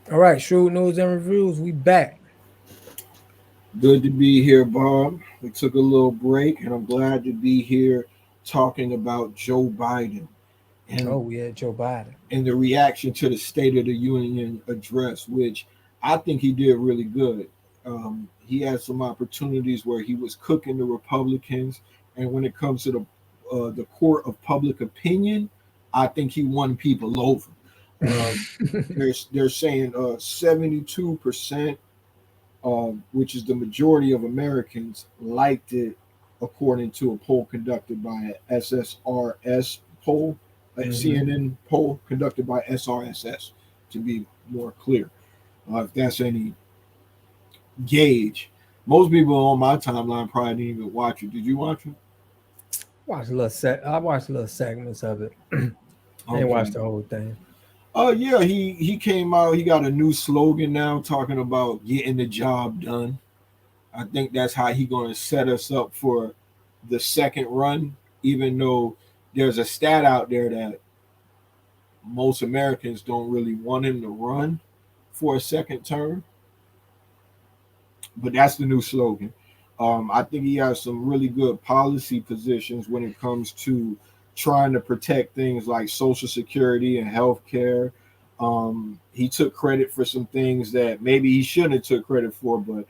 All right, Shrewd News and Reviews. We back. Good to be here, Bob. We took a little break, and I'm glad to be here talking about Joe Biden and Oh, we had Joe Biden. the reaction to the State of the Union address, which I think he did really good. He had some opportunities where he was cooking the Republicans, and when it comes to the court of public opinion, I think he won people over. Um, they're saying 72%, which is the majority of Americans, liked it, according to a poll conducted by a SSRS poll, a hmm CNN poll conducted by SRSS, to be more clear. If that's any gauge, most people on my timeline probably didn't even watch it. Did you watch it? I watched little segments of it. I didn't watch Okay. the whole thing. Yeah, he came out. He got a new slogan now, talking about getting the job done. I think that's how he going to set us up for the second run. Even though there's a stat out there that most Americans don't really want him to run for a second term, but that's the new slogan. I think he has some really good policy positions when it comes to trying to protect things like Social Security and health care. He took credit for some things that maybe he shouldn't have took credit for, but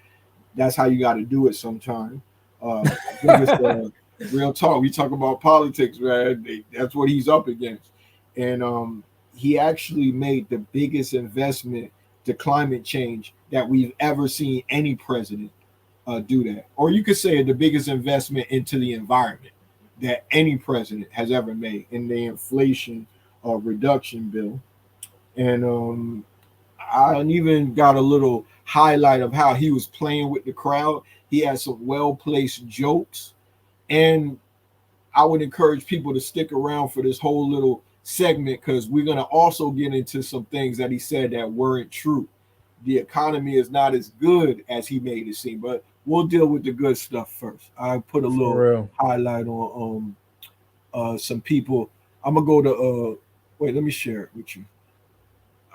that's how you got to do it sometime. I think it's real talk. We talk about politics, man. That's what he's up against, and he actually made the biggest investment to climate change that we've ever seen any president do that. Or you could say the biggest investment into the environment that any president has ever made in the inflation reduction bill. And I even got a little highlight of how he was playing with the crowd. He had some well placed jokes. And I would encourage people to stick around for this whole little segment because we're going to also get into some things that he said that weren't true. The economy is not as good as he made it seem, but we'll deal with the good stuff first. I put a For little real. highlight on some people. I'm gonna go to wait. Let me share it with you.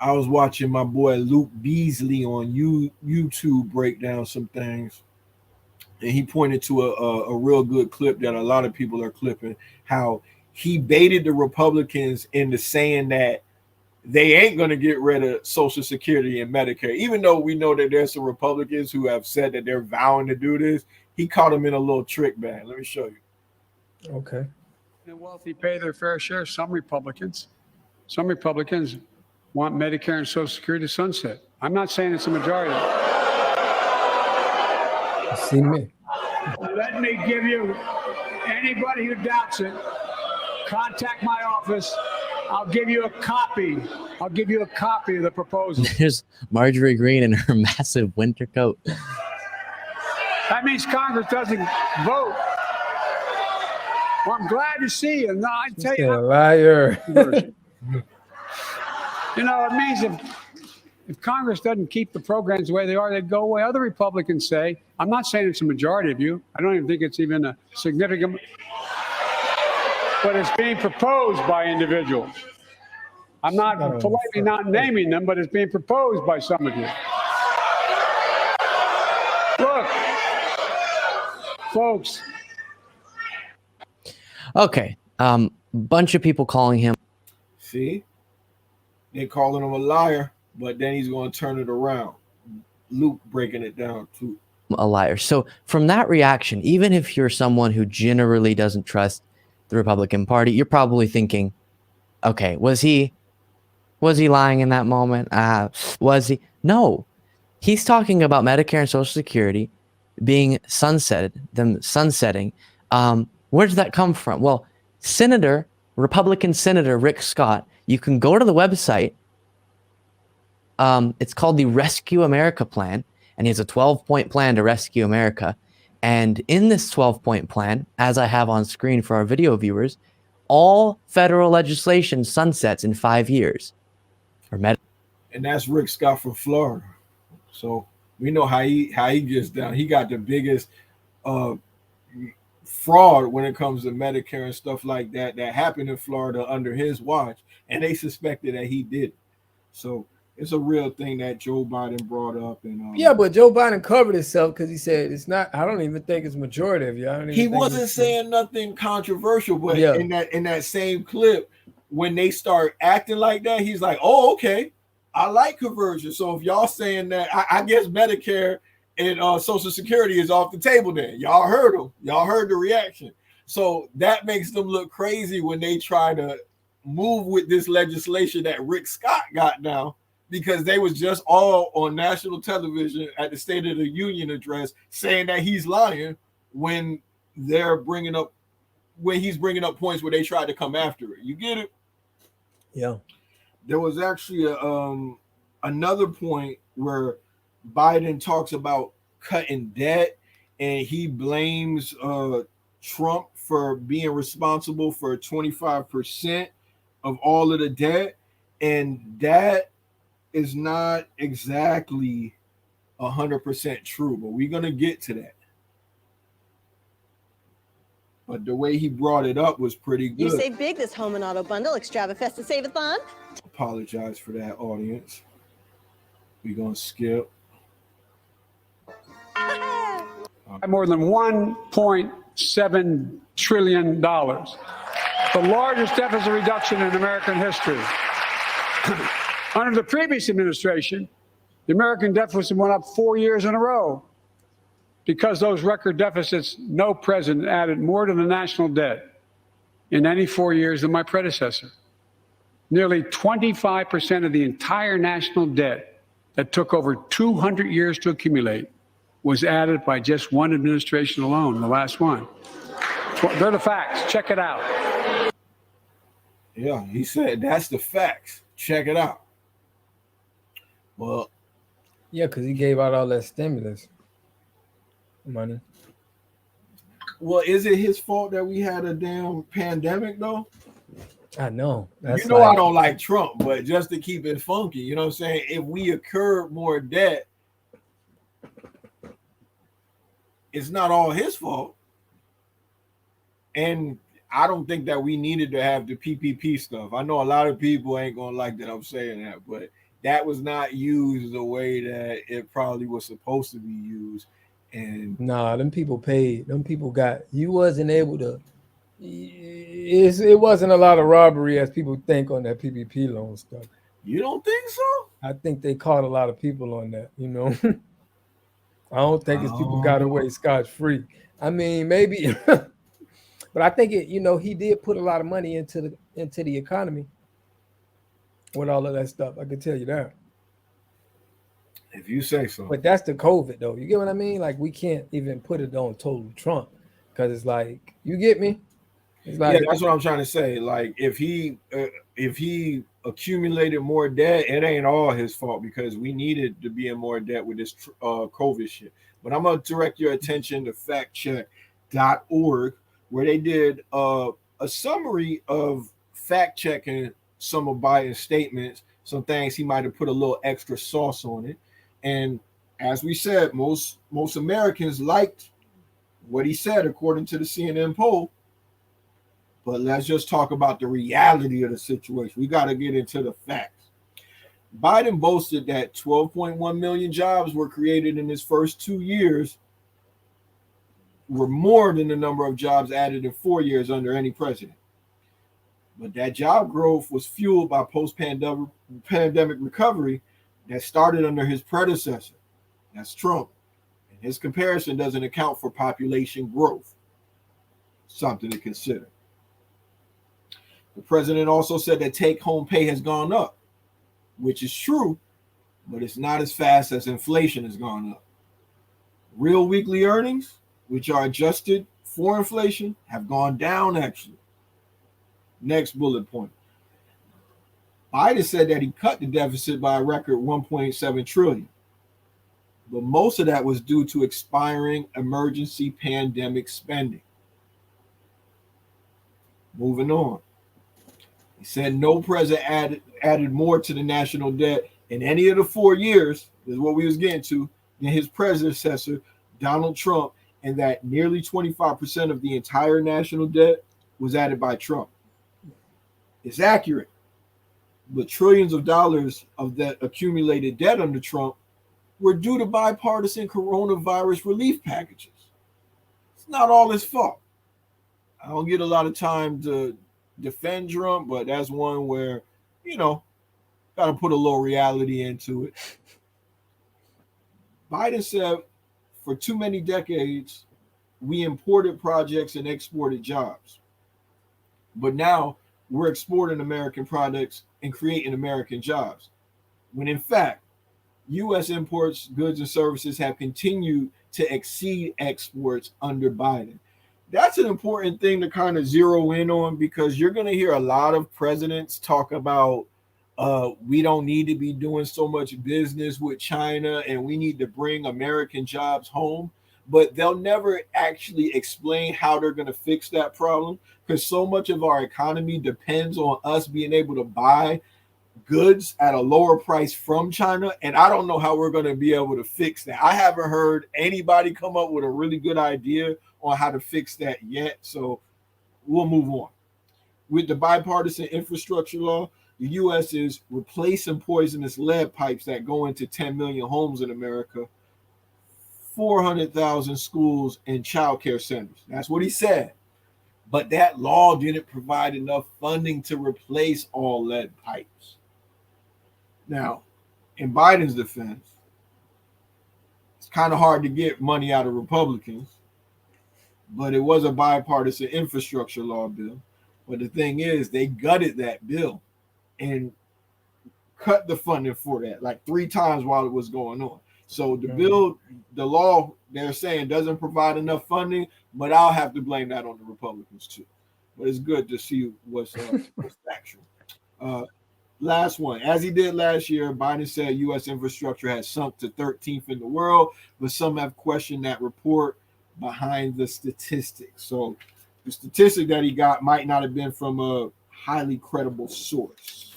I was watching my boy Luke Beasley on YouTube break down some things, and he pointed to a real good clip that a lot of people are clipping. How he baited the Republicans into saying that they ain't going to get rid of Social Security and Medicare, even though we know that there's some Republicans who have said that they're vowing to do this. He caught them in a little trick bag. Let me show you. Okay. The wealthy pay their fair share. Some Republicans want Medicare and Social Security to sunset. I'm not saying it's a majority. You see me. Let me give you, anybody who doubts it, contact my office. I'll give you a copy. I'll give you a copy of the proposal. There's Marjorie Green in her massive winter coat. That means Congress doesn't vote. Well, I'm glad to see you. No, I tell You're a you, liar. you know, it means if Congress doesn't keep the programs the way they are, they'd go away. Other Republicans say, I'm not saying it's a majority of you. I don't even think it's even a significant, but it's being proposed by individuals. I'm not politely not naming them, but it's being proposed by some of you. Look, folks. Okay. Bunch of people calling him See, they calling him a liar, but then he's going to turn it around. Luke breaking it down too. a liar. So from that reaction, even if you're someone who generally doesn't trust the Republican Party, you're probably thinking, okay, was he lying in that moment? Was he? No. He's talking about Medicare and Social Security being sunsetting. Where did that come from? Well, Republican Senator Rick Scott, you can go to the website. It's called the Rescue America Plan, and he has a 12-point plan to rescue America. And in this 12-point plan, as I have on screen for our video viewers, all federal legislation sunsets in 5 years. And that's Rick Scott from Florida. So we know how he gets down. He got the biggest fraud when it comes to Medicare and stuff like that happened in Florida under his watch, and they suspected that he did it. So It's a real thing that Joe Biden brought up, and Yeah, but Joe Biden covered himself because he said it's not. I don't even think it's majority of you. I don't even he think wasn't saying nothing controversial. But Yeah. in that same clip, when they start acting like that, he's like, "Oh, okay, I like conversion. So if y'all saying that, I guess Medicare and Social Security is off the table. Then y'all heard them. Y'all heard the reaction. So that makes them look crazy when they try to move with this legislation that Rick Scott got now." Because they was just all on national television at the State of the Union address saying that he's lying when they're bringing up points where they tried to come after it. You get it? Yeah. There was actually another point where Biden talks about cutting debt, and he blames Trump for being responsible for 25% of all of the debt, and that is not exactly 100% true, but we're gonna get to that. But the way he brought it up was pretty good. You save big this home and auto bundle, Extravafesta Save-a-thon. Apologize for that, audience. We're gonna skip. More than $1.7 trillion, the largest deficit reduction in American history. Under the previous administration, the American deficit went up 4 years in a row. Because those record deficits, no president added more to the national debt in any 4 years than my predecessor. Nearly 25% of the entire national debt that took over 200 years to accumulate was added by just one administration alone, the last one. They're the facts. Check it out. Yeah, he said that's the facts. Check it out. Well, yeah, because he gave out all that stimulus money. Well, is it his fault that we had a damn pandemic though? I know. That's you know I don't like Trump, but just to keep it funky, you know what I'm saying? If we incur more debt, it's not all his fault. And I don't think that we needed to have the PPP stuff. I know a lot of people ain't gonna like that I'm saying that, but that was not used the way that it probably was supposed to be used. And them people paid. Them people got. You wasn't able to. It wasn't a lot of robbery as people think on that PPP loan stuff. You don't think so? I think they caught a lot of people on that. You know, I don't think it's people got away scotch free. I mean, maybe, but I think it. You know, he did put a lot of money into the economy with all of that stuff. I can tell you that. If you say so. But that's the COVID though. You get what I mean? Like we can't even put it on total Trump because it's like, you get me? It's like, yeah, that's what I'm trying to say. Like if he accumulated more debt, it ain't all his fault because we needed to be in more debt with this COVID shit. But I'm gonna direct your attention to factcheck.org where they did a summary of fact checking some of Biden's statements, some things he might have put a little extra sauce on it. And as we said, most Americans liked what he said, according to the CNN poll. But let's just talk about the reality of the situation. We got to get into the facts. Biden boasted that 12.1 million jobs were created in his first 2 years, were more than the number of jobs added in 4 years under any president. But that job growth was fueled by post-pandemic recovery that started under his predecessor. That's Trump. And his comparison doesn't account for population growth. Something to consider. The president also said that take-home pay has gone up, which is true, but it's not as fast as inflation has gone up. Real weekly earnings, which are adjusted for inflation, have gone down actually. Next bullet point. Biden said that he cut the deficit by a record 1.7 trillion. But most of that was due to expiring emergency pandemic spending. Moving on. He said no president added more to the national debt in any of the 4 years, is what we was getting to, than his predecessor, Donald Trump, and that nearly 25% of the entire national debt was added by Trump. It's accurate. But trillions of dollars of that accumulated debt under Trump were due to bipartisan coronavirus relief packages. It's not all his fault. I don't get a lot of time to defend Trump, but that's one where, you know, got to put a little reality into it. Biden said for too many decades, we imported projects and exported jobs. But now we're exporting American products and creating American jobs. When in fact, U.S. imports, goods, and services have continued to exceed exports under Biden. That's an important thing to kind of zero in on, because you're going to hear a lot of presidents talk about we don't need to be doing so much business with China and we need to bring American jobs home. But they'll never actually explain how they're going to fix that problem, because so much of our economy depends on us being able to buy goods at a lower price from China. And I don't know how we're going to be able to fix that. I haven't heard anybody come up with a really good idea on how to fix that yet. So we'll move on. With the bipartisan infrastructure law, the U.S. is replacing poisonous lead pipes that go into 10 million homes in America, 400,000 schools, and child care centers. That's what he said. But that law didn't provide enough funding to replace all lead pipes. Now, in Biden's defense, it's kind of hard to get money out of Republicans, but it was a bipartisan infrastructure law bill. But the thing is, they gutted that bill and cut the funding for that like 3 times while it was going on. So the bill, the law, they're saying doesn't provide enough funding, but I'll have to blame that on the Republicans too. But it's good to see what's factual. Last one. As he did last year, Biden said U.S. infrastructure has sunk to 13th in the world, but some have questioned that report behind the statistics. So the statistic that he got might not have been from a highly credible source.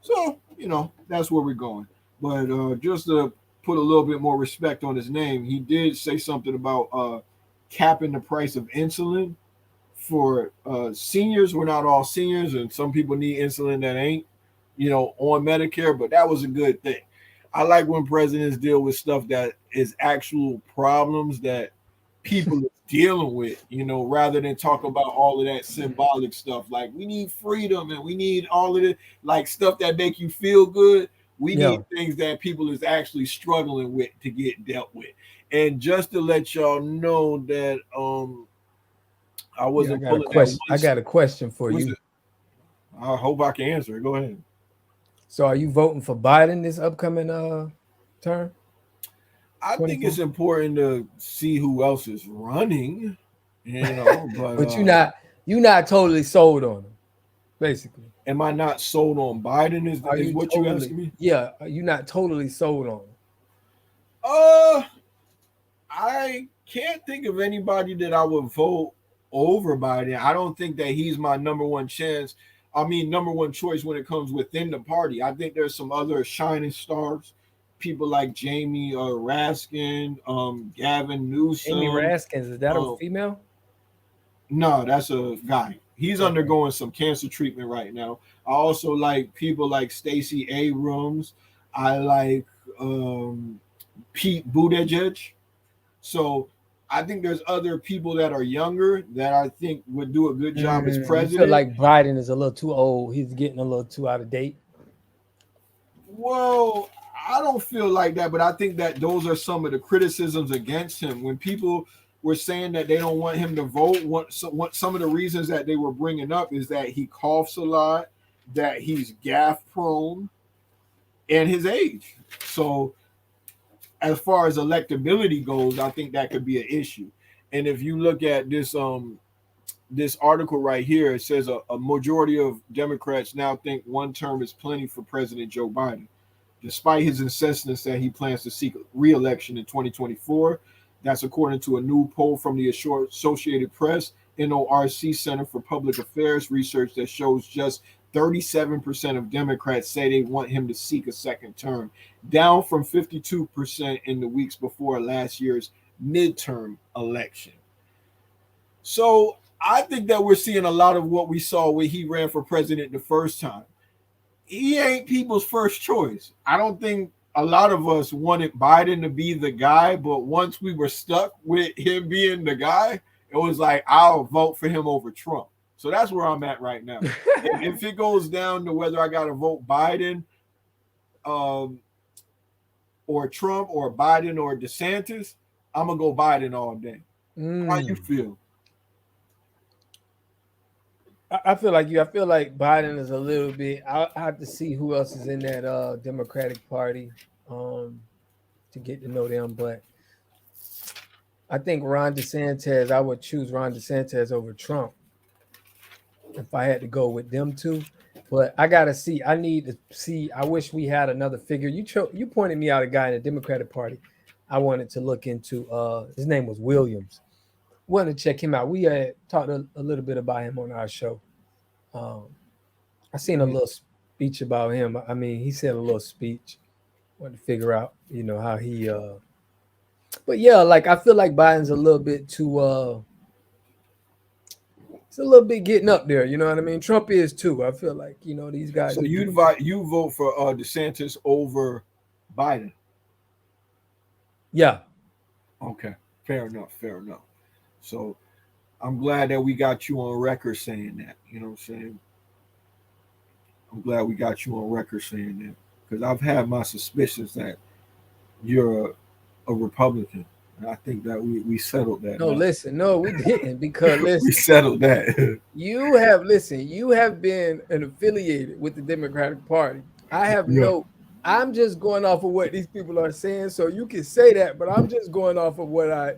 So, you know, that's where we're going. But just to put a little bit more respect on his name, he did say something about capping the price of insulin for seniors. We're not all seniors, and some people need insulin that ain't, you know, on Medicare, but that was a good thing. I like when presidents deal with stuff that is actual problems that people are dealing with, you know, rather than talk about all of that symbolic stuff. Like, we need freedom and we need all of it, like stuff that make you feel good. We need things that people is actually struggling with to get dealt with. And just to let y'all know that I wasn't I got a question for you. I hope I can answer it. Go ahead. So are you voting for Biden this upcoming term? I think it's important to see who else is running, you know. But you're not totally sold on him, basically. Am I not sold on Biden? Is what you asking me? Yeah, you're not totally sold on him. I can't think of anybody that I would vote over Biden. I don't think that he's my number one choice when it comes within the party. I think there's some other shining stars, people like Jamie Raskin, Gavin Newsom. Jamie Raskin, is that a female? No, that's a guy. He's undergoing some cancer treatment right now. I also like people like Stacey Abrams. I like Pete Buttigieg. So I think there's other people that are younger that I think would do a good job as president. You feel like Biden is a little too old. He's getting a little too out of date. Well, I don't feel like that, but I think that those are some of the criticisms against him. When people were saying that they don't want him to vote, some of the reasons that they were bringing up is that he coughs a lot, that he's gaffe prone, and his age. So as far as electability goes, I think that could be an issue. And if you look at this this article right here, it says a majority of Democrats now think one term is plenty for President Joe Biden, despite his insistence that he plans to seek re-election in 2024. That's according to a new poll from the Associated Press NORC Center for Public Affairs research that shows just 37% of Democrats say they want him to seek a second term, down from 52% in the weeks before last year's midterm election. So I think that we're seeing a lot of what we saw when he ran for president the first time. he ain't people's first choice. I don't think a lot of us wanted Biden to be the guy, but once we were stuck with him being the guy, it was like I'll vote for him over Trump. So that's where I'm at right now. If it goes down to whether I got to vote Biden, or Trump, or Biden or DeSantis, I'm gonna go Biden all day. How you feel? I feel like you. I feel like Biden is a little bit. I have to see who else is in that Democratic Party to get to know them. But I think Ron DeSantis. I would choose Ron DeSantis over Trump if I had to go with them two. But I gotta see. I need to see. I wish we had another figure. You pointed me out a guy in the Democratic Party. I wanted to look into. His name was Williams. Wanted to check him out. We had talked a little bit about him on our show. I seen a little speech about him. I mean, he said a little speech. Wanted to figure out, how he. But yeah, like I feel like Biden's a little bit too. It's a little bit getting up there. You know what I mean? Trump is too. I feel like these guys. So you vote for DeSantis over Biden? Yeah. Okay, fair enough. So I'm glad that we got you on record saying that. You know what I'm saying? I'm glad we got you on record saying that, because I've had my suspicions that you're a Republican. And I think that we settled that. No, listen, no, we didn't, because listen, we settled that. you have been affiliated with the Democratic Party. I have I'm just going off of what these people are saying. So you can say that, but I'm just going off of what I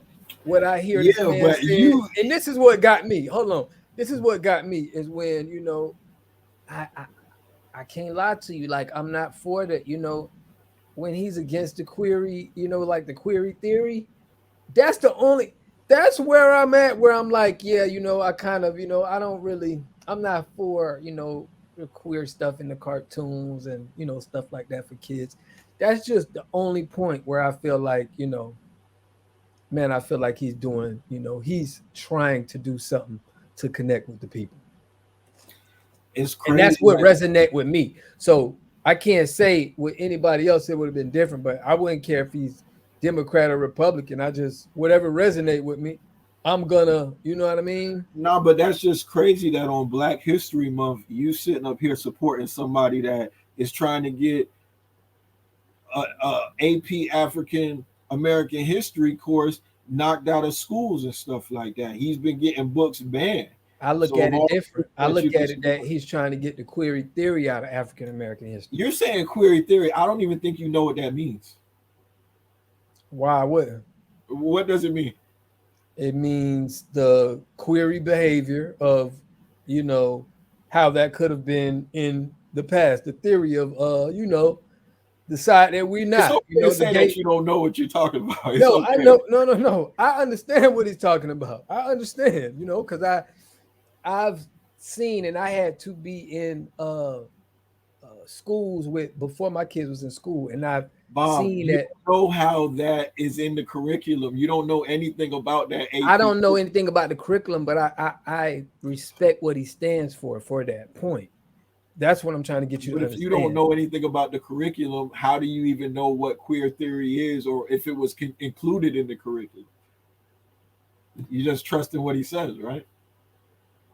hear. Yeah, but saying. And this is what got me. Hold on. This is what got me is when, I can't lie to you. Like, I'm not for that, when he's against the query, like the query theory. That's where I'm at, where I'm like, yeah, I kind of, I'm not for, the queer stuff in the cartoons and, stuff like that for kids. That's just the only point where I feel like, man, I feel like he's doing, he's trying to do something to connect with the people. It's crazy. And that's what resonate with me. So I can't say with anybody else it would have been different, but I wouldn't care if he's Democrat or Republican. I just, whatever resonate with me, I'm gonna, you know what I mean? No, but that's just crazy that on Black History Month, you sitting up here supporting somebody that is trying to get a AP African American history course knocked out of schools and stuff like that. He's been getting books banned. I look at it different. I look at it that he's trying to get the query theory out of African American history. You're saying query theory. I don't even think you know what that means. Why wouldn't? What does it mean? It means the query behavior of, how that could have been in the past. The theory of, the side that we're not. It's okay that you don't know what you're talking about. No, okay. I know. No. I understand what he's talking about. I understand, because I've seen, and I had to be in schools before my kids was in school, and I've seen that. You know how that is in the curriculum. You don't know anything about that. I don't know anything about the curriculum, but I respect what he stands for that point. That's what I'm trying to get you to understand. If you don't know anything about the curriculum, how do you even know what queer theory is, or if it was included in the curriculum? You just trust in what he says, right?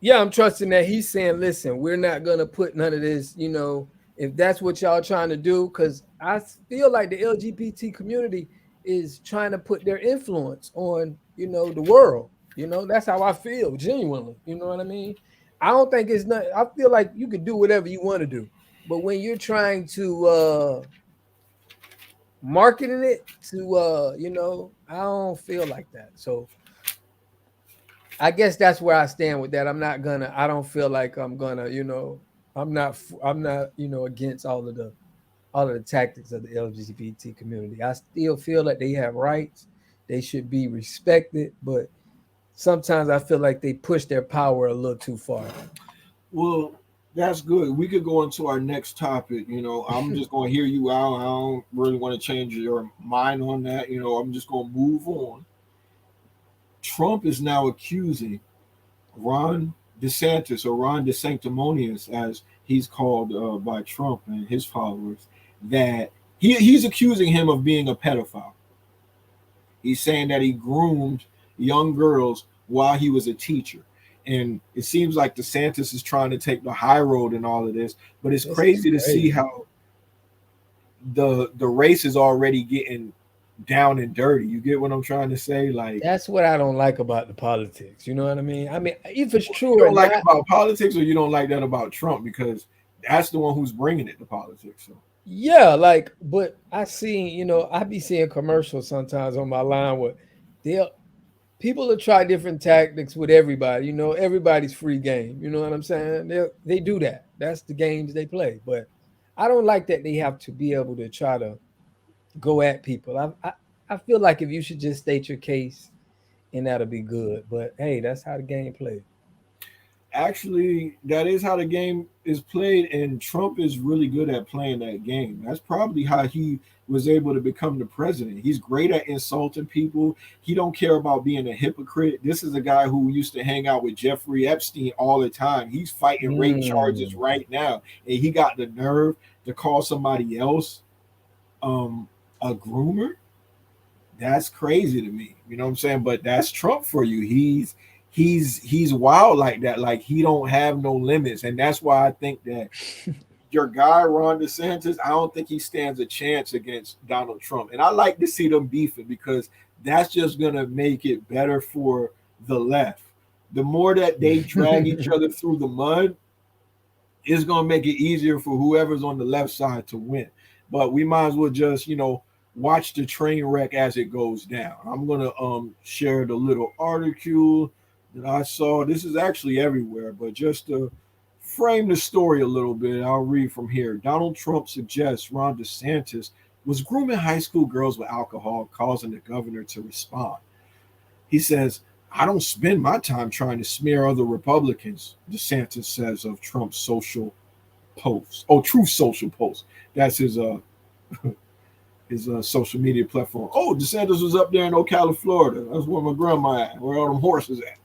Yeah, I'm trusting that he's saying, listen, we're not going to put none of this, if that's what y'all trying to do, because I feel like the LGBT community is trying to put their influence on, the world. That's how I feel, genuinely. You know what I mean? I don't think it's not. I feel like you can do whatever you want to do, but when you're trying to marketing it to, I don't feel like that. So I guess that's where I stand with that. I don't feel like I'm gonna, I'm not, against all of the tactics of the LGBT community. I still feel like they have rights. They should be respected, but sometimes I feel like they push their power a little too far. Well, that's good. We could go into our next topic. I'm just going to hear you out. I don't really want to change your mind on that. I'm just going to move on. Trump is now accusing Ron DeSantis, or Ron DeSanctimonious, as he's called by Trump and his followers, that he's accusing him of being a pedophile. He's saying that he groomed young girls while he was a teacher. And it seems like DeSantis is trying to take the high road in all of this, but it's crazy to see how the race is already getting down and dirty. You get what I'm trying to say? Like, that's what I don't like about the politics. You know what I mean? I mean, if it's true you or don't like not, about politics, or you don't like that about Trump because that's the one who's bringing it to politics. So yeah, like, but I see, you know, I be seeing commercials sometimes on my line where they'll people will try different tactics with everybody. You know, everybody's free game. You know what I'm saying? They do that. That's the games they play. But I don't like that they have to be able to try to go at people. I feel like if you should just state your case and that'll be good. But hey, that's how the game plays. actually, that is how the game is played, and Trump is really good at playing that game. That's probably how he was able to become the president. He's great at insulting people. He don't care about being a hypocrite. This is a guy who used to hang out with Jeffrey Epstein all the time. He's fighting rape charges right now, and he got the nerve to call somebody else a groomer. That's crazy to me. You know what I'm saying? But that's Trump for you. He's wild like that. Like, he don't have no limits, and that's why I think that your guy Ron DeSantis, I don't think he stands a chance against Donald Trump. And I like to see them beefing because that's just gonna make it better for the left. The more that they drag each other through the mud, it's gonna make it easier for whoever's on the left side to win. But we might as well just, watch the train wreck as it goes down. I'm gonna share the little article that I saw. This is actually everywhere, but just to frame the story a little bit, I'll read from here. Donald Trump suggests Ron DeSantis was grooming high school girls with alcohol, causing the governor to respond. He says, "I don't spend my time trying to smear other Republicans," DeSantis says of Trump's social posts. Oh, Truth Social post. That's his social media platform. Oh, DeSantis was up there in Ocala, Florida. That's where my grandma at, where all them horses at.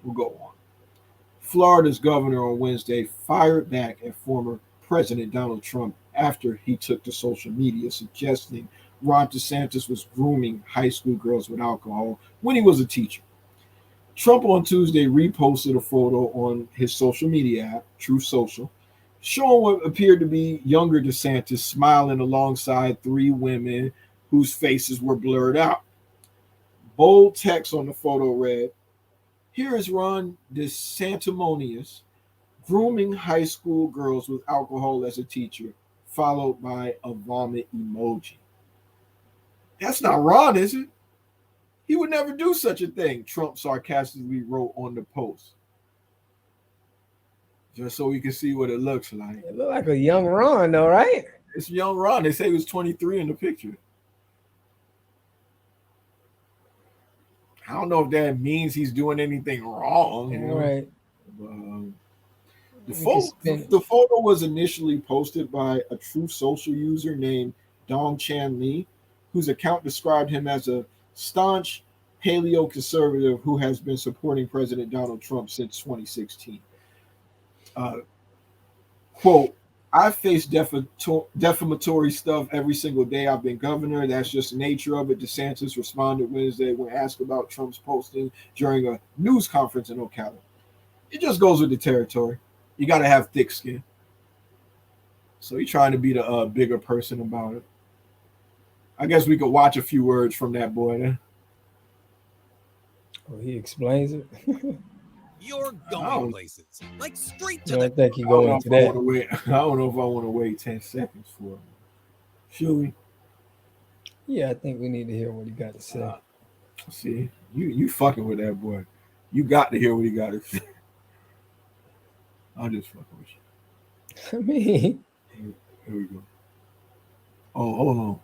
We'll go on. Florida's governor on Wednesday fired back at former President Donald Trump after he took to social media suggesting Ron DeSantis was grooming high school girls with alcohol when he was a teacher. Trump on Tuesday reposted a photo on his social media app, Truth Social, showing what appeared to be younger DeSantis smiling alongside three women whose faces were blurred out. Bold text on the photo read, "Here is Ron DeSantimonious grooming high school girls with alcohol as a teacher," followed by a vomit emoji. That's not Ron, is it? He would never do such a thing, Trump sarcastically wrote on the post. Just so we can see what it looks like. It looked like a young Ron, though, right? It's young Ron. They say he was 23 in the picture. I don't know if that means he's doing anything wrong. Right. The photo was initially posted by a Truth Social user named Dong Chan Lee, whose account described him as a staunch paleo-conservative who has been supporting President Donald Trump since 2016. Quote, "I face defamatory stuff every single day I've been governor. That's just the nature of it," DeSantis responded Wednesday when asked about Trump's posting during a news conference in Ocala. It just goes with the territory. You got to have thick skin. So he's trying to be the bigger person about it. I guess we could watch a few words from that boy then. Oh, he explains it. You're going places, like straight to I the. don't think he go into that. I don't know if I want to wait 10 seconds for him. Should we? Yeah, I think we need to hear what he got to say. See, you fucking with that boy. You got to hear what he got to say. I'll just fucking with you. I mean, Here we go. Oh, hold on.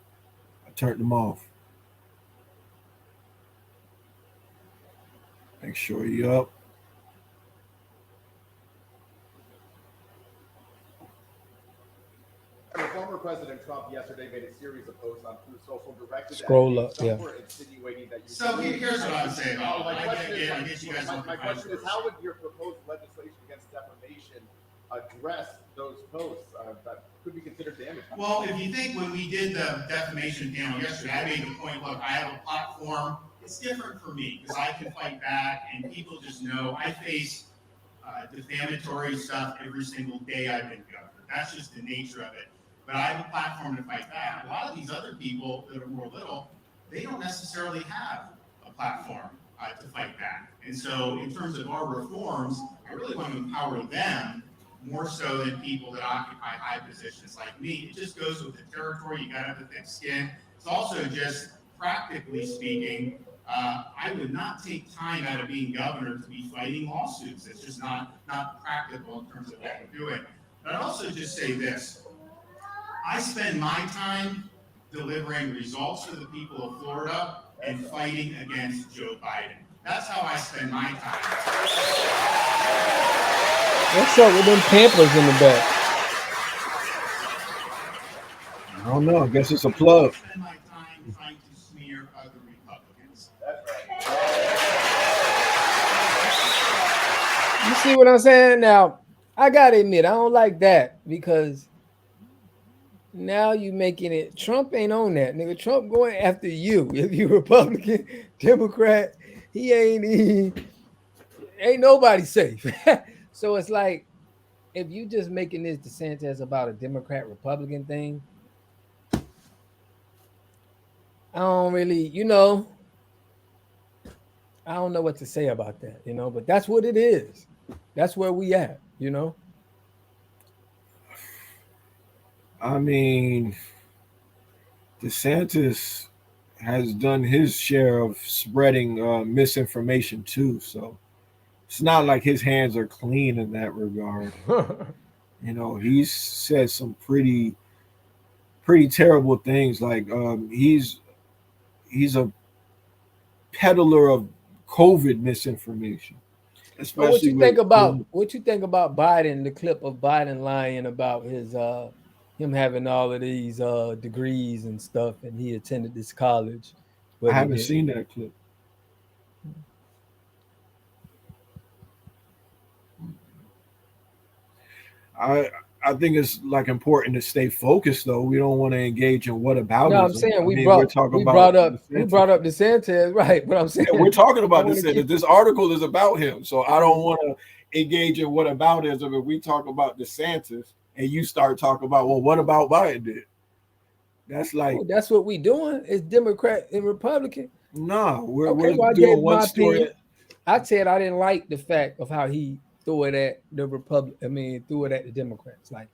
I turned them off. Make sure he up. Former President Trump yesterday made a series of posts on Truth Social directed Scroll at up, yeah. insinuating that you. So here's what I'm saying. My question is, how would your proposed legislation against defamation address those posts that could be considered damaging? Well, if you think when we did the defamation panel yesterday, I made the point, look, I have a platform. It's different for me because I can fight back, and people just know I face defamatory stuff every single day I've been governor. That's just the nature of it. But I have a platform to fight back. A lot of these other people that are more little, they don't necessarily have a platform to fight back. And so in terms of our reforms, I really want to empower them more so than people that occupy high positions like me. It just goes with the territory. You got to have a thick skin. It's also just practically speaking, I would not take time out of being governor to be fighting lawsuits. It's just not practical in terms of what we're doing. But I'd also just say this. I spend my time delivering results for the people of Florida and fighting against Joe Biden. That's how I spend my time. What's up with them Pampers in the back? I don't know. I guess it's a plug. I spend my time trying to smear other Republicans. You see what I'm saying? Now, I gotta admit, I don't like that because now you making it. Trump ain't on that, nigga. Trump going after you. If you Republican, Democrat, he ain't nobody safe. So it's like if you just making this DeSantis about a Democrat Republican thing, I don't really, I don't know what to say about that, but that's what it is. That's where we at, I mean, DeSantis has done his share of spreading misinformation too, so it's not like his hands are clean in that regard. He's said some pretty terrible things. Like he's a peddler of COVID misinformation. Especially what you think about Biden? The clip of Biden lying about his him having all of these degrees and stuff, and he attended this college. I haven't seen that clip. I think it's like important to stay focused though. We don't want to engage in whataboutism. No, I'm saying we brought up DeSantis, right? But I'm saying we're talking about DeSantis. This article is about him, so I don't want to engage in whataboutism. If we talk about DeSantis and you start talking about, well, what about Biden did? That's like that's what we doing. It's Democrat and Republican. No, we're doing one story. Opinion. I said I didn't like the fact of how he threw it at the threw it at the Democrats. Like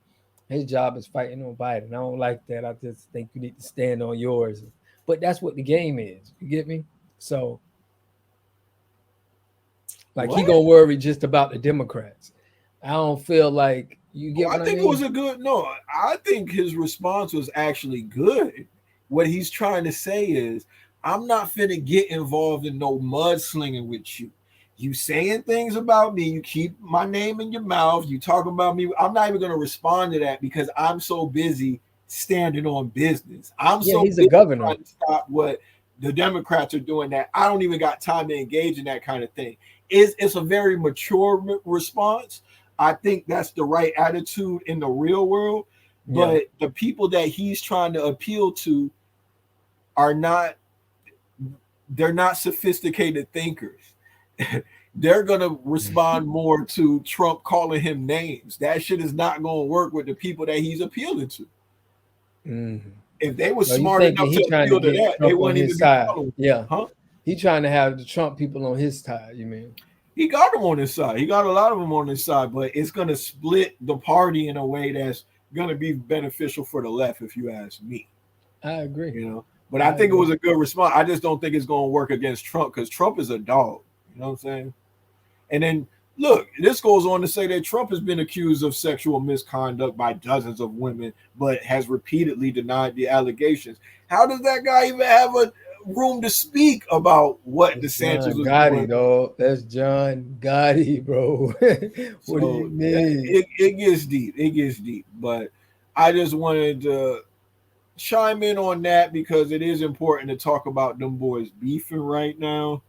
his job is fighting on Biden. I don't like that. I just think you need to stand on yours. But that's what the game is. You get me? So, like he gonna worry just about the Democrats. I don't feel like you get. I think it was a good. No, I think his response was actually good. What he's trying to say is, I'm not finna get involved in no mudslinging with you. You saying things about me, you keep my name in your mouth, you talk about me. I'm not even going to respond to that because I'm so busy standing on business. He's a governor. Trying to stop what the Democrats are doing that I don't even got time to engage in that kind of thing. It's a very mature response. I think that's the right attitude in the real world. But the people that he's trying to appeal to they're not sophisticated thinkers. They're going to respond more to Trump calling him names. That shit is not going to work with the people that he's appealing to. Mm-hmm. If they were smart enough to appeal to that, they wouldn't even be following. Yeah. Huh? He trying to have the Trump people on his side, you mean? He got them on his side. He got a lot of them on his side, but it's going to split the party in a way that's going to be beneficial for the left, if you ask me. I agree. But I think it was a good response. I just don't think it's going to work against Trump because Trump is a dog. You know what I'm saying? And then, look, this goes on to say that Trump has been accused of sexual misconduct by dozens of women, but has repeatedly denied the allegations. How does that guy even have a room to speak about what DeSantis was doing? Dog. That's John Gotti, bro. What do you mean? It gets deep. It gets deep. But I just wanted to chime in on that because it is important to talk about them boys beefing right now.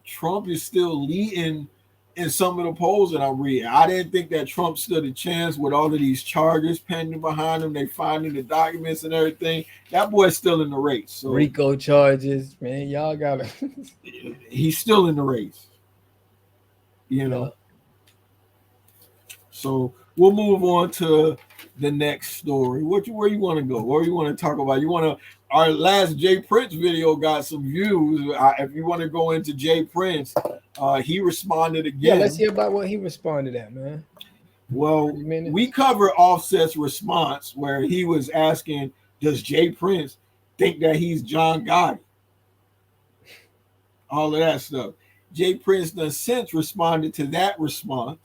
Trump is still leading in some of the polls that I'm reading. I didn't think that Trump stood a chance with all of these charges pending behind him. They finding the documents and everything. That boy's still in the race. So Rico charges, man. Y'all gotta. he's still in the race. You know. Yeah. So we'll move on to the next story. Where you want to go? What do you want to talk about? You want to? Our last Jay Prince video got some views. If you want to go into Jay Prince, he responded Yeah, again. let's hear about what he responded at, man. Well, 30 minutes. we cover Offset's response where he was asking, "Does Jay Prince think that he's John Gotti?" All of that stuff. Jay Prince has since responded to that response.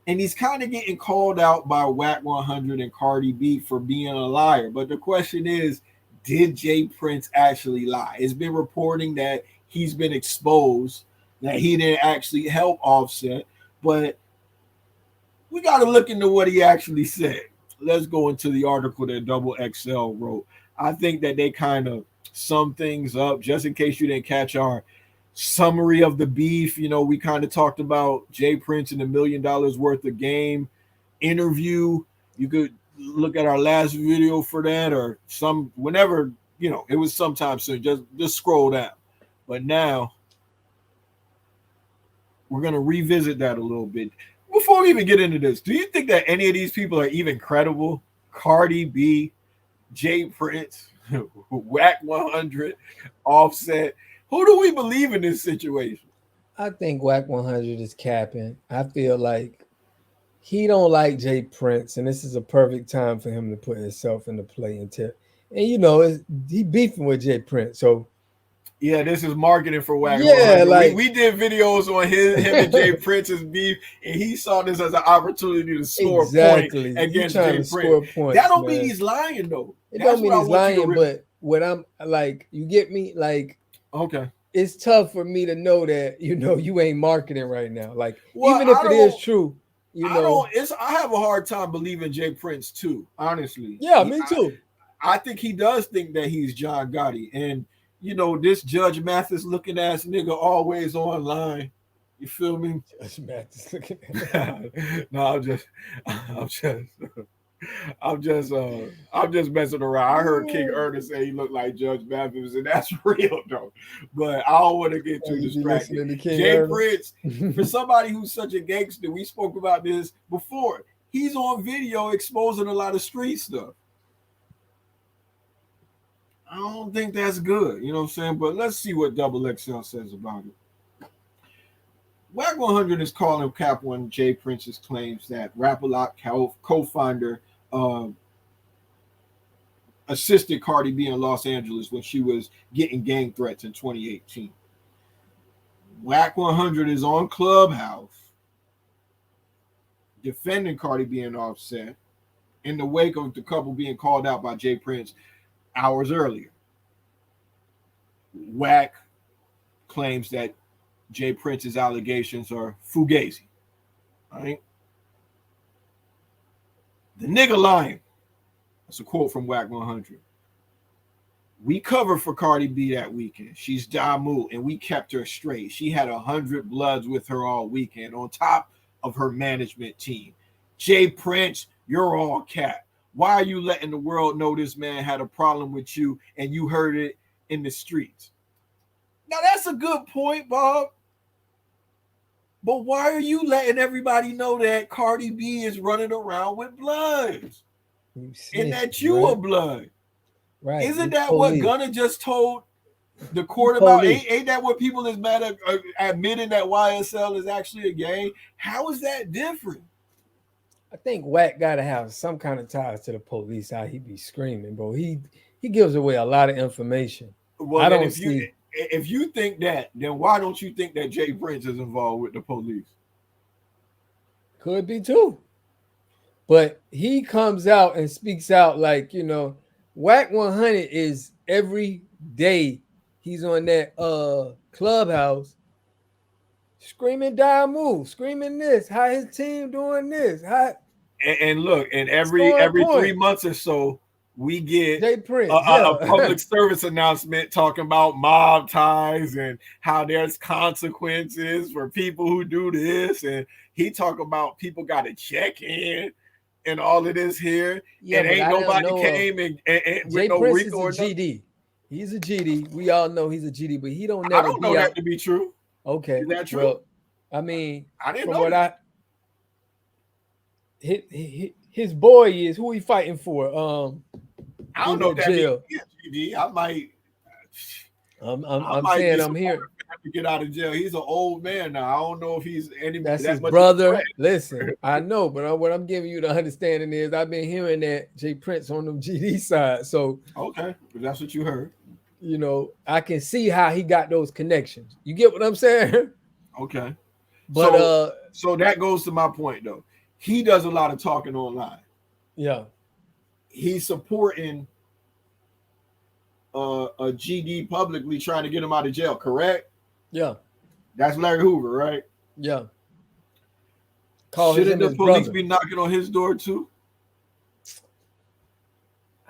And he's kind of getting called out by Whack 100 and Cardi B for being a liar. But the question is, did Jay Prince actually lie? It's been reporting that he's been exposed, that he didn't actually help Offset. But we got to look into what he actually said. Let's go into the article that Double XL wrote. I think that they kind of sum things up, just in case you didn't catch our summary of the beef. You know, we kind of talked about Jay Prince and $1 million worth of game interview. You could look at our last video for that, or some whenever, you know, it was sometime soon. Just scroll down. But now we're gonna revisit that a little bit. Before we even get into this, do you think that any of these people are even credible? Cardi B, Jay Prince, Whack 100, Offset. Who do we believe in this situation? I think Whack 100 is capping. I feel like he don't like Jay Prince, and this is a perfect time for him to put himself into play and you know, he beefing with Jay Prince. So yeah, this is marketing for Whack. Yeah, 100. like we did videos on him and Jay Prince's beef, and he saw this as an opportunity to score exactly. points against trying Jay to score Prince. points. That don't man. mean he's lying though. It That's don't mean what I he's want you to lying, but what I'm like, you get me? Like, okay. It's tough for me to know that, you know, you ain't marketing right now. Like, Well, even if it is true, you know. I have a hard time believing Jay Prince too, honestly. Yeah, me too. I think he does think that he's John Gotti. And, you know, this Judge Mathis looking ass nigga always online. You feel me? Judge Mathis looking No, I'm just messing around. I heard King Ernest say he looked like Judge Mathis, and that's real though. But I don't want to get too distracted. Jay Prince, for somebody who's such a gangster, we spoke about this before. He's on video exposing a lot of street stuff. I don't think that's good, you know what I'm saying? But let's see what Double XL says about it. Whack 100 is calling cap on Jay Prince's claims that Rap-A-Lot co-founder assisted Cardi B in Los Angeles when she was getting gang threats in 2018. Whack 100 is on Clubhouse defending Cardi B and Offset in the wake of the couple being called out by Jay Prince hours earlier. Whack claims that Jay Prince's allegations are fugazi. All right. The nigga lying. That's a quote from Whack 100. We covered for Cardi B that weekend. She's Damu, and we kept her straight. She had 100 Bloods with her all weekend on top of her management team. Jay Prince, you're all cap. Why are you letting the world know this man had a problem with you and you heard it in the streets? Now, that's a good point, Bob. But why are you letting everybody know that Cardi B is running around with Bloods? And that you are Blood? Right. Isn't that what Gunna just told the court about? Ain't that what people is mad at, admitting that YSL is actually a gang? How is that different? I think Whack got to have some kind of ties to the police. How he be screaming, bro. He gives away a lot of information. Well, I don't see. If you think that, then why don't you think that Jay Prince is involved with the police? Could be too. But he comes out and speaks out like, you know, Whack 100 is every day he's on that Clubhouse screaming Damu, screaming this, how his team doing this. And look, and every 3 months or so, we get Jay Prince, a public service announcement talking about mob ties and how there's consequences for people who do this, and he talk about people got to check in and all of this here, and ain't nobody came and with Jay no Prince RICO or is a GD. He's a GD. We all know he's a GD, but he don't I never don't be know out. that to be true. Okay, Is that true? Well, I mean, I didn't from know what that. his boy is who he fighting for. I don't know if that jail. GD. I might. I'm saying I'm here to get out of jail. He's an old man now. I don't know if he's any. That's that his much brother. Listen, I know, but what I'm giving you the understanding is I've been hearing that Jay Prince on the GD side. So okay, but that's what you heard. You know, I can see how he got those connections. You get what I'm saying? Okay. But so that goes to my point though. He does a lot of talking online. Yeah. He's supporting a GD publicly trying to get him out of jail, correct? Yeah. That's Larry Hoover, right? Yeah. Shouldn't the police be knocking on his door too?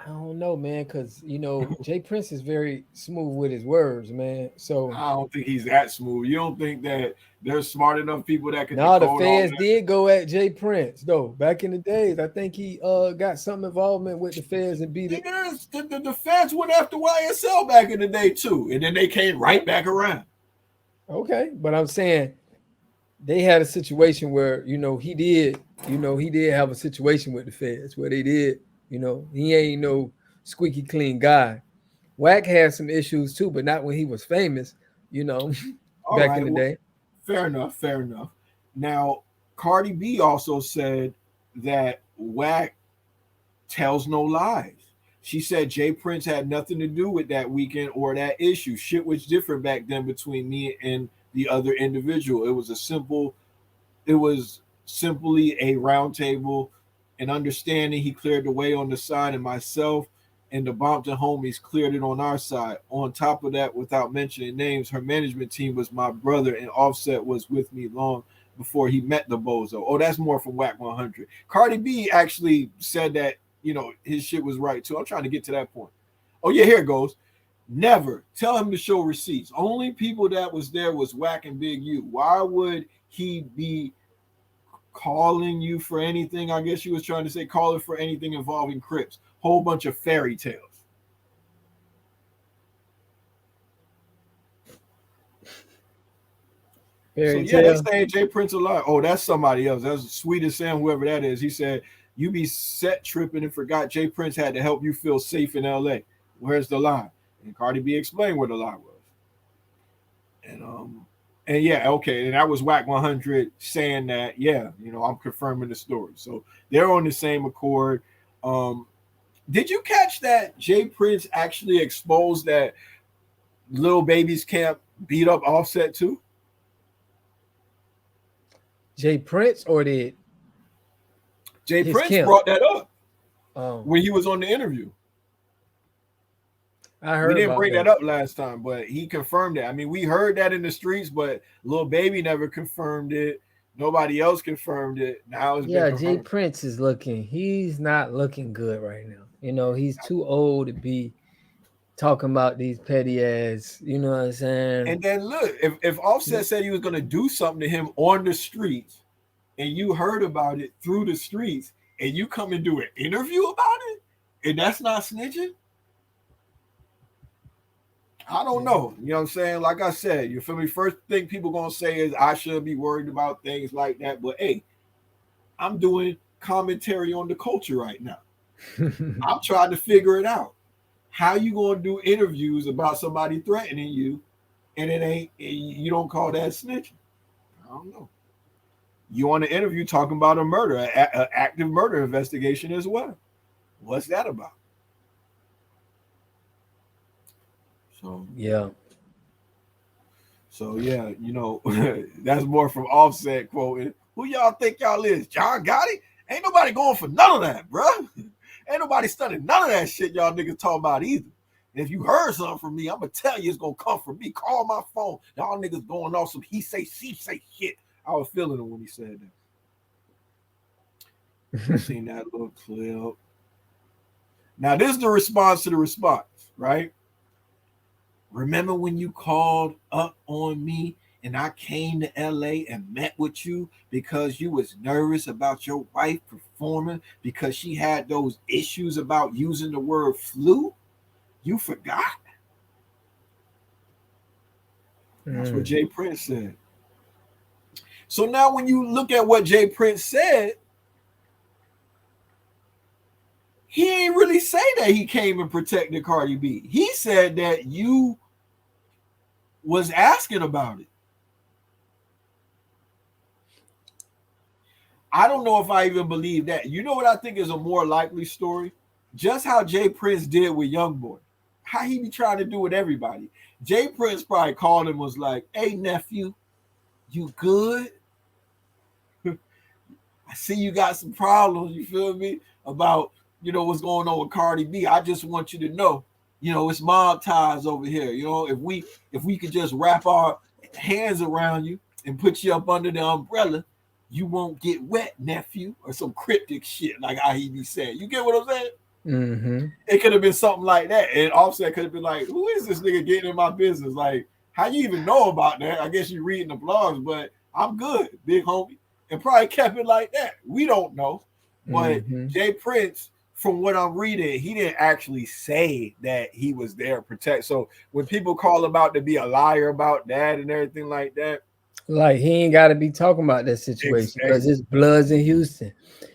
I don't know, man, because you know Jay Prince is very smooth with his words, man. So I don't think he's that smooth. You don't think that there's smart enough people that can? No, the feds did go at Jay Prince though. Back in the days, I think he got some involvement with the feds and beat it. The feds went after YSL back in the day too, and then they came right back around. Okay, but I'm saying they had a situation where he did have a situation with the feds where they did. He ain't no squeaky clean guy. Wack had some issues too, but not when he was famous, back in the day. Fair enough. Now, Cardi B also said that Wack tells no lies. She said Jay Prince had nothing to do with that weekend or that issue. Shit was different back then between me and the other individual. It was simply a round table. And understanding, he cleared the way on the side, and myself and the Bompton homies cleared it on our side. On top of that, without mentioning names, her management team was my brother, and Offset was with me long before he met the bozo. Oh, that's more from Whack 100. Cardi B actually said that, his shit was right too. I'm trying to get to that point. Oh yeah, here it goes. Never tell him to show receipts. Only people that was there was Whack and Big U. Why would he be calling you for anything? I guess she was trying to say calling for anything involving Crips. Whole bunch of fairy tales. They're saying Jay Prince alive. Oh, that's somebody else. That's Sweetest Sam, whoever that is. He said, you be set tripping and forgot Jay Prince had to help you feel safe in LA. Where's the lie? And Cardi B explained where the lie was. And yeah, okay, and that was Whack 100 saying that, I'm confirming the story. So they're on the same accord. Did you catch that Jay Prince actually exposed that Lil Baby's camp beat up Offset too? Jay Prince or did Jay Prince brought that up when he was on the interview? I heard. We didn't bring that up last time, but he confirmed it. I mean, we heard that in the streets, but Lil Baby never confirmed it. Nobody else confirmed it. Now it's been Jay Prince is he's not looking good right now. He's too old to be talking about these petty ass, you know what I'm saying? And then look, if Offset said he was going to do something to him on the streets, and you heard about it through the streets, and you come and do an interview about it, and that's not snitching, I don't know. You know what I'm saying? Like I said, you feel me? First thing people going to say is I shouldn't be worried about things like that. But hey, I'm doing commentary on the culture right now. I'm trying to figure it out. How you going to do interviews about somebody threatening you and you don't call that snitching? I don't know. You on an interview talking about a murder, an active murder investigation as well. What's that about? So yeah, that's more from Offset quoting. Who y'all think y'all is? John Gotti? Ain't nobody going for none of that, bro. Ain't nobody studying none of that shit y'all niggas talking about either. And if you heard something from me, I'm gonna tell you it's gonna come from me. Call my phone. Y'all niggas going off some he say, she say shit. I was feeling it when he said that. I seen that little clip. Now, this is the response to the response, right? Remember when you called up on me and I came to LA and met with you because you was nervous about your wife performing because she had those issues about using the word flu? You forgot? That's what Jay Prince said. So now when you look at what Jay Prince said, he ain't really say that he came and protected Cardi B. He said that you was asking about it. I don't know if I even believe that. You know what I think is a more likely story? Just how Jay Prince did with YoungBoy. How he be trying to do with everybody. Jay Prince probably called him, was like, hey, nephew, you good? I see you got some problems, you feel me, about, what's going on with Cardi B. I just want you to know, it's mob ties over here. If we could just wrap our hands around you and put you up under the umbrella, you won't get wet, nephew, or some cryptic shit like how he be saying. You get what I'm saying? Mm-hmm. It could have been something like that. And Offset could have been like, who is this nigga getting in my business? Like, how you even know about that? I guess you're reading the blogs, but I'm good, big homie. And probably kept it like that. We don't know. But Jay Prince, from what I'm reading, he didn't actually say that he was there to protect. So when people call him out to be a liar about that and everything like that, like he ain't got to be talking about that situation because his blood's in Houston.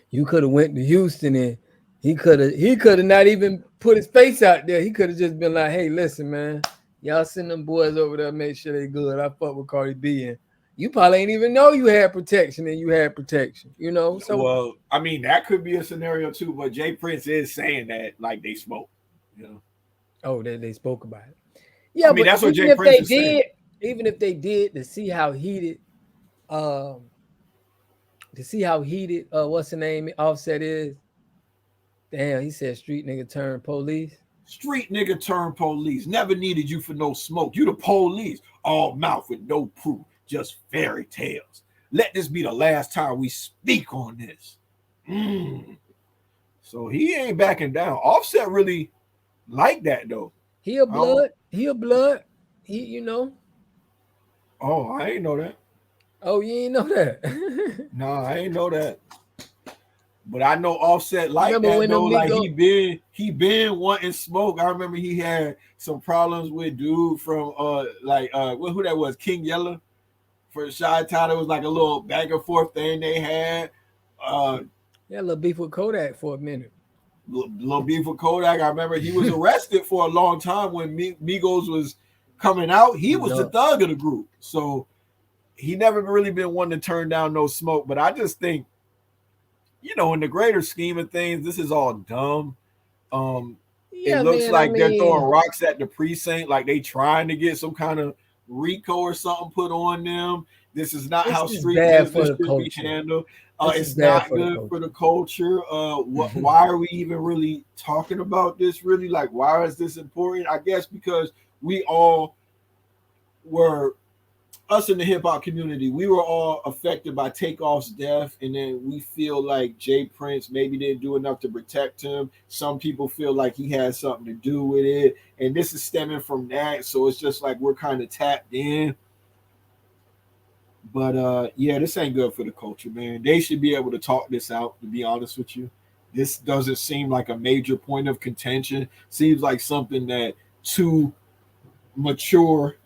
You could have went to Houston and he could have not even put his face out there. He could have just been like, hey, listen, man, y'all send them boys over there, make sure they good. I fuck with Cardi B, and you probably ain't even know you had protection and you had protection, So, well, I mean, that could be a scenario too, but Jay Prince is saying that like they spoke, Oh, they spoke about it. Yeah, I mean, but that's what even Jay if Prince they is saying. even if they did, to see how heated, what's the name, Offset is. Damn, he said street nigga turned police. Street nigga turned police. Never needed you for no smoke. You the police. All mouth with no proof. Just fairy tales. Let this be the last time we speak on this. So he ain't backing down. Offset really like that though. He a blood. He, Oh, I ain't know that. Oh, you ain't know that? No, I ain't know that. But I know Offset like remember that though. Like he been wanting smoke. I remember he had some problems with dude from who that was, King Yella for Chi-Town. It was like a little back and forth thing they had. Yeah, a little beef with Kodak for a minute. Little beef with Kodak. I remember he was arrested for a long time when Migos was coming out. He was the thug of the group. So he never really been one to turn down no smoke. But I just think, in the greater scheme of things, this is all dumb. It looks like they're throwing rocks at the precinct, like they trying to get some kind of RICO or something put on them. This is not how street business should be handled. It's not good for the culture. Why are we even really talking about this? Really, like, why is this important? I guess because we all were, us in the hip hop community, we were all affected by Takeoff's death, and then we feel like Jay Prince maybe didn't do enough to protect him. Some people feel like he had something to do with it, and this is stemming from that. So it's just like we're kind of tapped in. But yeah, this ain't good for the culture, man. They should be able to talk this out, to be honest with you. This doesn't seem like a major point of contention. Seems like something that two mature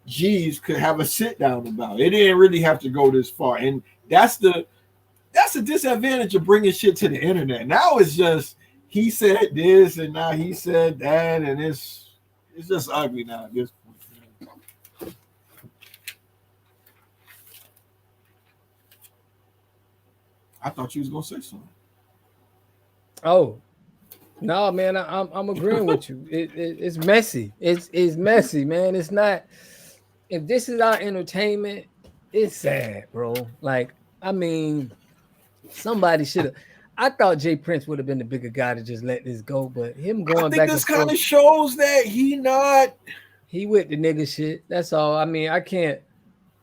G's could have a sit down about. It didn't really have to go this far, and that's the disadvantage of bringing shit to the internet. Now it's just he said this and now he said that, and it's just ugly now at this point. I thought you was gonna say something. Oh no, man, I'm agreeing with you. It's messy. It's messy, man. It's not. If this is our entertainment, it's sad, bro. Like, I mean, somebody should have. I thought Jay Prince would have been the bigger guy to just let this go, but him going back. I think this kind of shows that he with the nigga shit. That's all. I mean, I can't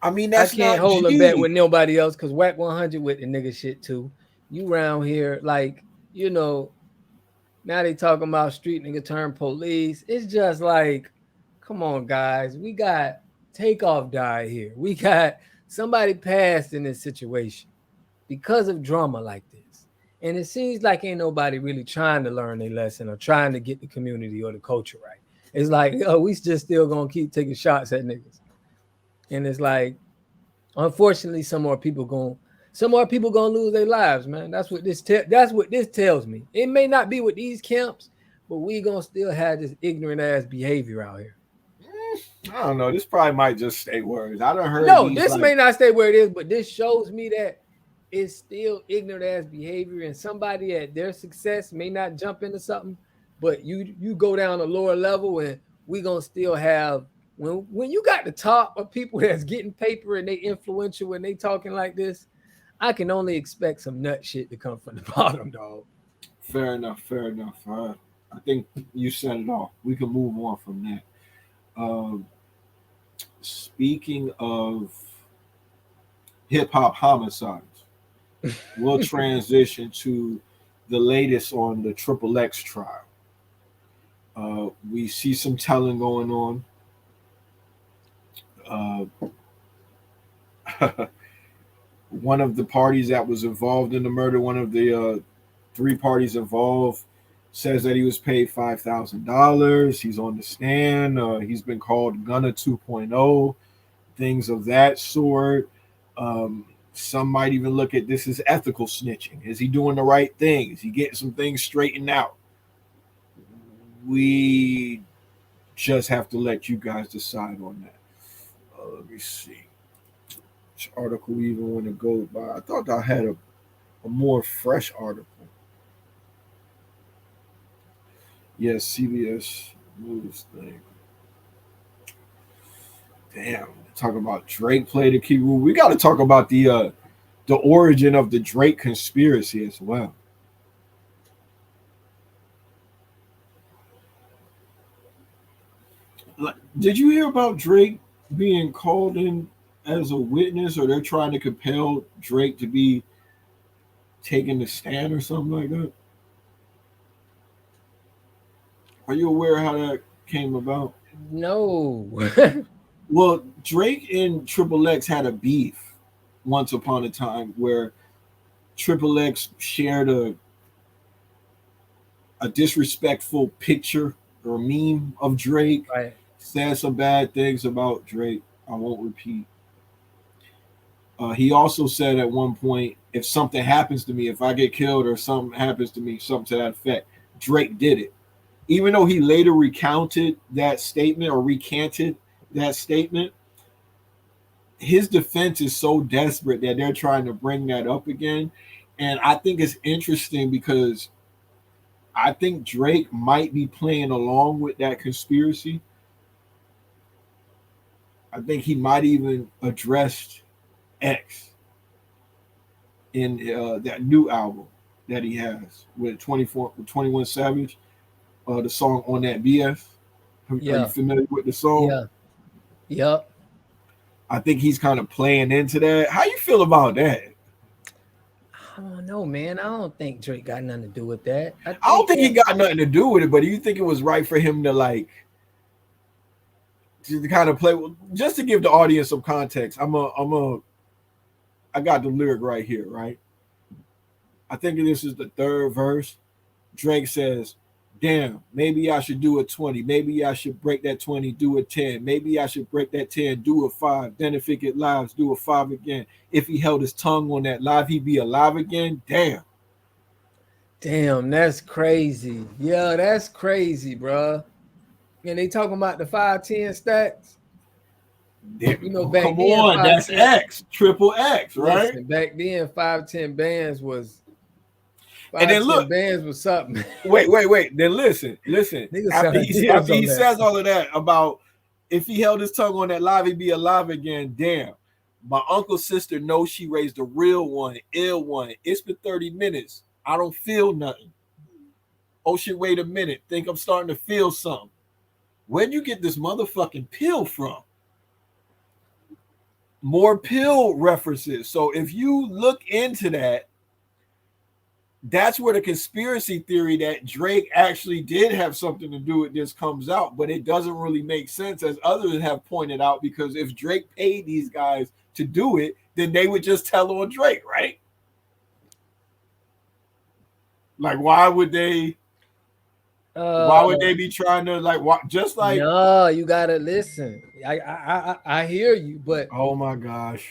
that's not hold him back with nobody else because Whack 100 with the nigga shit too. You round here, like, Now they talking about street nigga turn police. It's just like, come on, guys. We got Takeoff died here. We got somebody passed in this situation because of drama like this. And it seems like ain't nobody really trying to learn a lesson or trying to get the community or the culture right. It's like, oh, we just still gonna keep taking shots at niggas. And it's like, unfortunately, some more people gonna lose their lives, man. That's what this tells me. It may not be with these camps, but we gonna still have this ignorant ass behavior out here. I don't know. This probably might just stay words. I don't heard. No, this may not stay where it is, but this shows me that it's still ignorant ass behavior, and somebody at their success may not jump into something, but you go down a lower level, and we gonna still have when you got the top of people that's getting paper and they influential and they talking like this. I can only expect some nut shit to come from the bottom, dog. Fair enough. I think you said it all. We can move on from that. Speaking of hip hop homicides, we'll transition to the latest on the Triple X trial. We see some telling going on. One of the parties that was involved in the murder, one of the three parties involved, says that he was paid $5,000. He's on the stand. He's been called Gunna 2.0, things of that sort. Some might even look at this as ethical snitching. Is he doing the right thing? Is he getting some things straightened out? We just have to let you guys decide on that. Let me see. Which article we even want to go by? I thought I had a more fresh article. Yes, CBS News thing. Damn, talking about Drake played a key role. We got to talk about the origin of the Drake conspiracy as well. Did you hear about Drake being called in as a witness, or they're trying to compel Drake to be taking the stand or something like that? Are you aware how that came about? No. Well, Drake and Triple X had a beef once upon a time where Triple X shared a disrespectful picture or meme of Drake, Right. said some bad things about Drake. I won't repeat. He also said at one point, if something happens to me, if I get killed or something happens to me, something to that effect, Drake did it. Even though he later recounted that statement or recanted that statement, his defense is so desperate that they're trying to bring that up again. And I think it's interesting because I think Drake might be playing along with that conspiracy. I think he might even addressed X in that new album that he has with 21 Savage, the song On That BS. Are you familiar with the song? Yeah. Yep. I think he's kind of playing into that. How you feel about that? I don't know, man. I don't think Drake got nothing to do with that. I don't think he got nothing to do with it, but do you think it was right for him to to kind of play? Just to give the audience some context, I got the lyric right here, right? I think this is the third verse. Drake says, damn, maybe I should do a 20. Maybe I should break that 20, do a 10. Maybe I should break that 10, do a 5. Then if it get live, do a 5 again. If he held his tongue on that live, he'd be alive again. Damn. Damn, that's crazy. Yeah, that's crazy, bro. And they talking about the 5-10 stacks. You know, back come then, on, that's X, triple X, right? Listen, back then, 5-10 bands was. And then look, bands was something. Wait. Then listen. After he says all of that about if he held his tongue on that live, he'd be alive again. Damn. My uncle's sister knows she raised a real one, ill one. It's been 30 minutes. I don't feel nothing. Oh shit, wait a minute. Think I'm starting to feel something. Where'd you get this motherfucking pill from? More pill references. So if you look into that, that's where the conspiracy theory that Drake actually did have something to do with this comes out, but it doesn't really make sense, as others have pointed out, because if Drake paid these guys to do it, then they would just tell on Drake, right? Like, why would they be trying to just like? No, you gotta listen. I hear you, but Oh my gosh,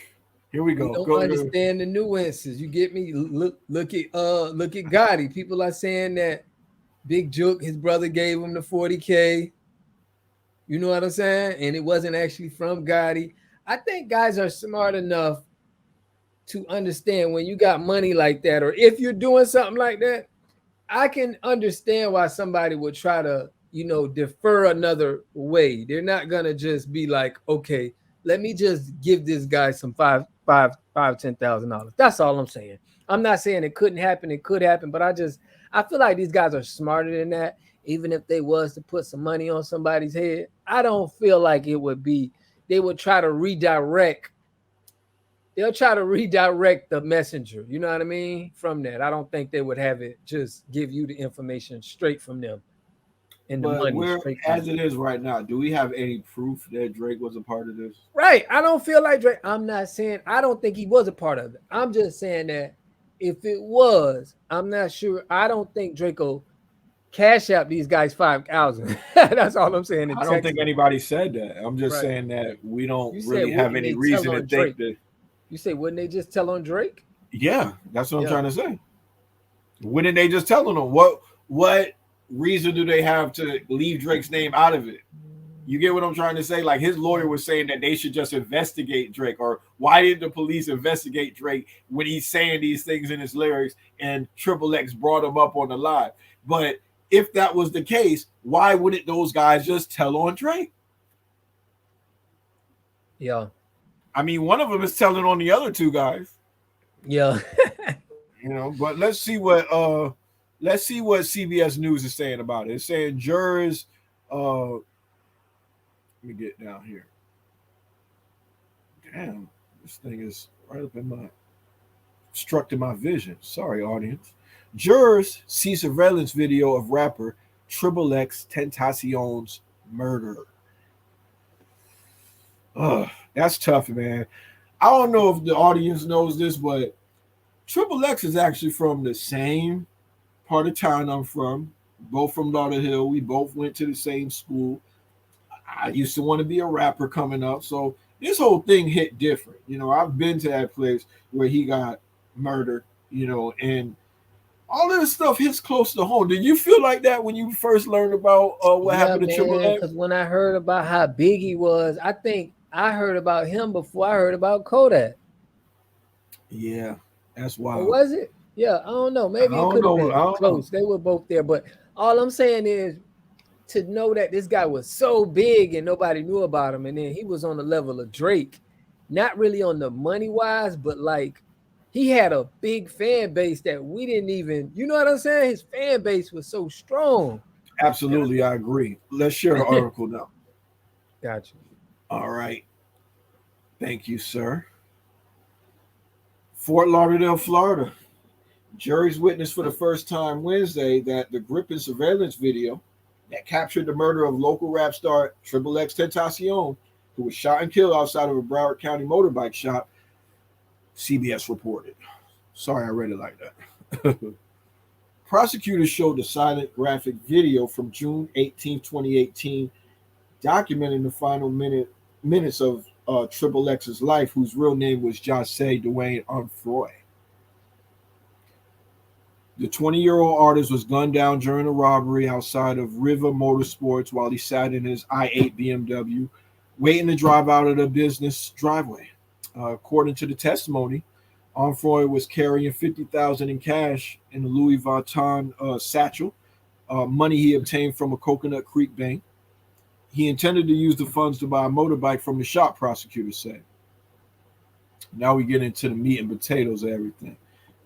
here we we go. don't understand the nuances. You get me? Look at Gotti. People are saying that Big Jook, his brother, gave him the 40K. You know what I'm saying? And it wasn't actually from Gotti. I think guys are smart enough to understand when you got money like that, or if you're doing something like that, I can understand why somebody would try to, defer another way. They're not gonna just be like, okay, let me just give this guy some $10,000. That's all I'm saying. I'm not saying it couldn't happen. It could happen, but I feel like these guys are smarter than that. Even if they was to put some money on somebody's head, I don't feel like it would be. They would try to redirect. They'll try to redirect the messenger, you know what I mean, from that. I don't think they would have it just give you the information straight from them and the But money we're straight from as them. it is right now. Do we have any proof that Drake was a part of this? Right. I don't feel like Drake. I'm not saying I don't think he was a part of it. I'm just saying that if it was, I'm not sure. I don't think Draco cash out these guys 5,000. That's all I'm saying in I don't think Texas. anybody said that. I'm just Right. saying that we don't You said really have wouldn't any they tell reason to on think Drake? that. You say wouldn't they just tell on Drake? Yeah, that's what I'm Yeah. trying to say. Wouldn't they just tell them what reason do they have to leave Drake's name out of it? You get what I'm trying to say? Like, his lawyer was saying that they should just investigate Drake, or why didn't the police investigate Drake when he's saying these things in his lyrics and Triple X brought him up on the live? But if that was the case, why wouldn't those guys just tell on Drake? Yeah. I mean, one of them is telling on the other two guys. Yeah. But let's see what CBS News is saying about it. It's saying jurors let me get down here. Damn, this thing is right up in my obstructing my vision. Sorry, audience. Jurors see surveillance video of rapper Triple X Tentacion's murder. That's tough, man. I don't know if the audience knows this, but Triple X is actually from the same part of town I'm from. Both from Lauderhill. We both went to the same school. I used to want to be a rapper coming up, so this whole thing hit different. I've been to that place where he got murdered, and all of this stuff hits close to home. Did you feel like that when you first learned about what happened to Triple X? Because when I heard about how big he was, I think I heard about him before I heard about Kodak. Yeah, that's Or wild. was it? Yeah, I don't know. Maybe I it don't could have know. I been don't close. They were both there, but all I'm saying is to know that this guy was so big and nobody knew about him, and then he was on the level of Drake, not really on the money wise, but like he had a big fan base that we didn't even, you know what I'm saying? His fan base was so strong. Absolutely, I agree. Let's share the article now. Gotcha. All right. Thank you, sir. Fort Lauderdale, Florida. Juries witnessed for the first time Wednesday that the gripping surveillance video that captured the murder of local rap star Triple X Tentacion, who was shot and killed outside of a Broward County motorbike shop, CBS reported. Sorry, I read it like that. Prosecutors showed the silent graphic video from June 18, 2018, documenting the final minutes of Triple X's life, whose real name was Jose Dwayne Onfroy. The 20-year-old artist was gunned down during a robbery outside of River Motorsports while he sat in his i8 BMW, waiting to drive out of the business driveway. According to the testimony, Onfroy was carrying $50,000 in cash in a Louis Vuitton satchel, money he obtained from a Coconut Creek bank. He intended to use the funds to buy a motorbike from the shop, prosecutors said. Now we get into the meat and potatoes of everything.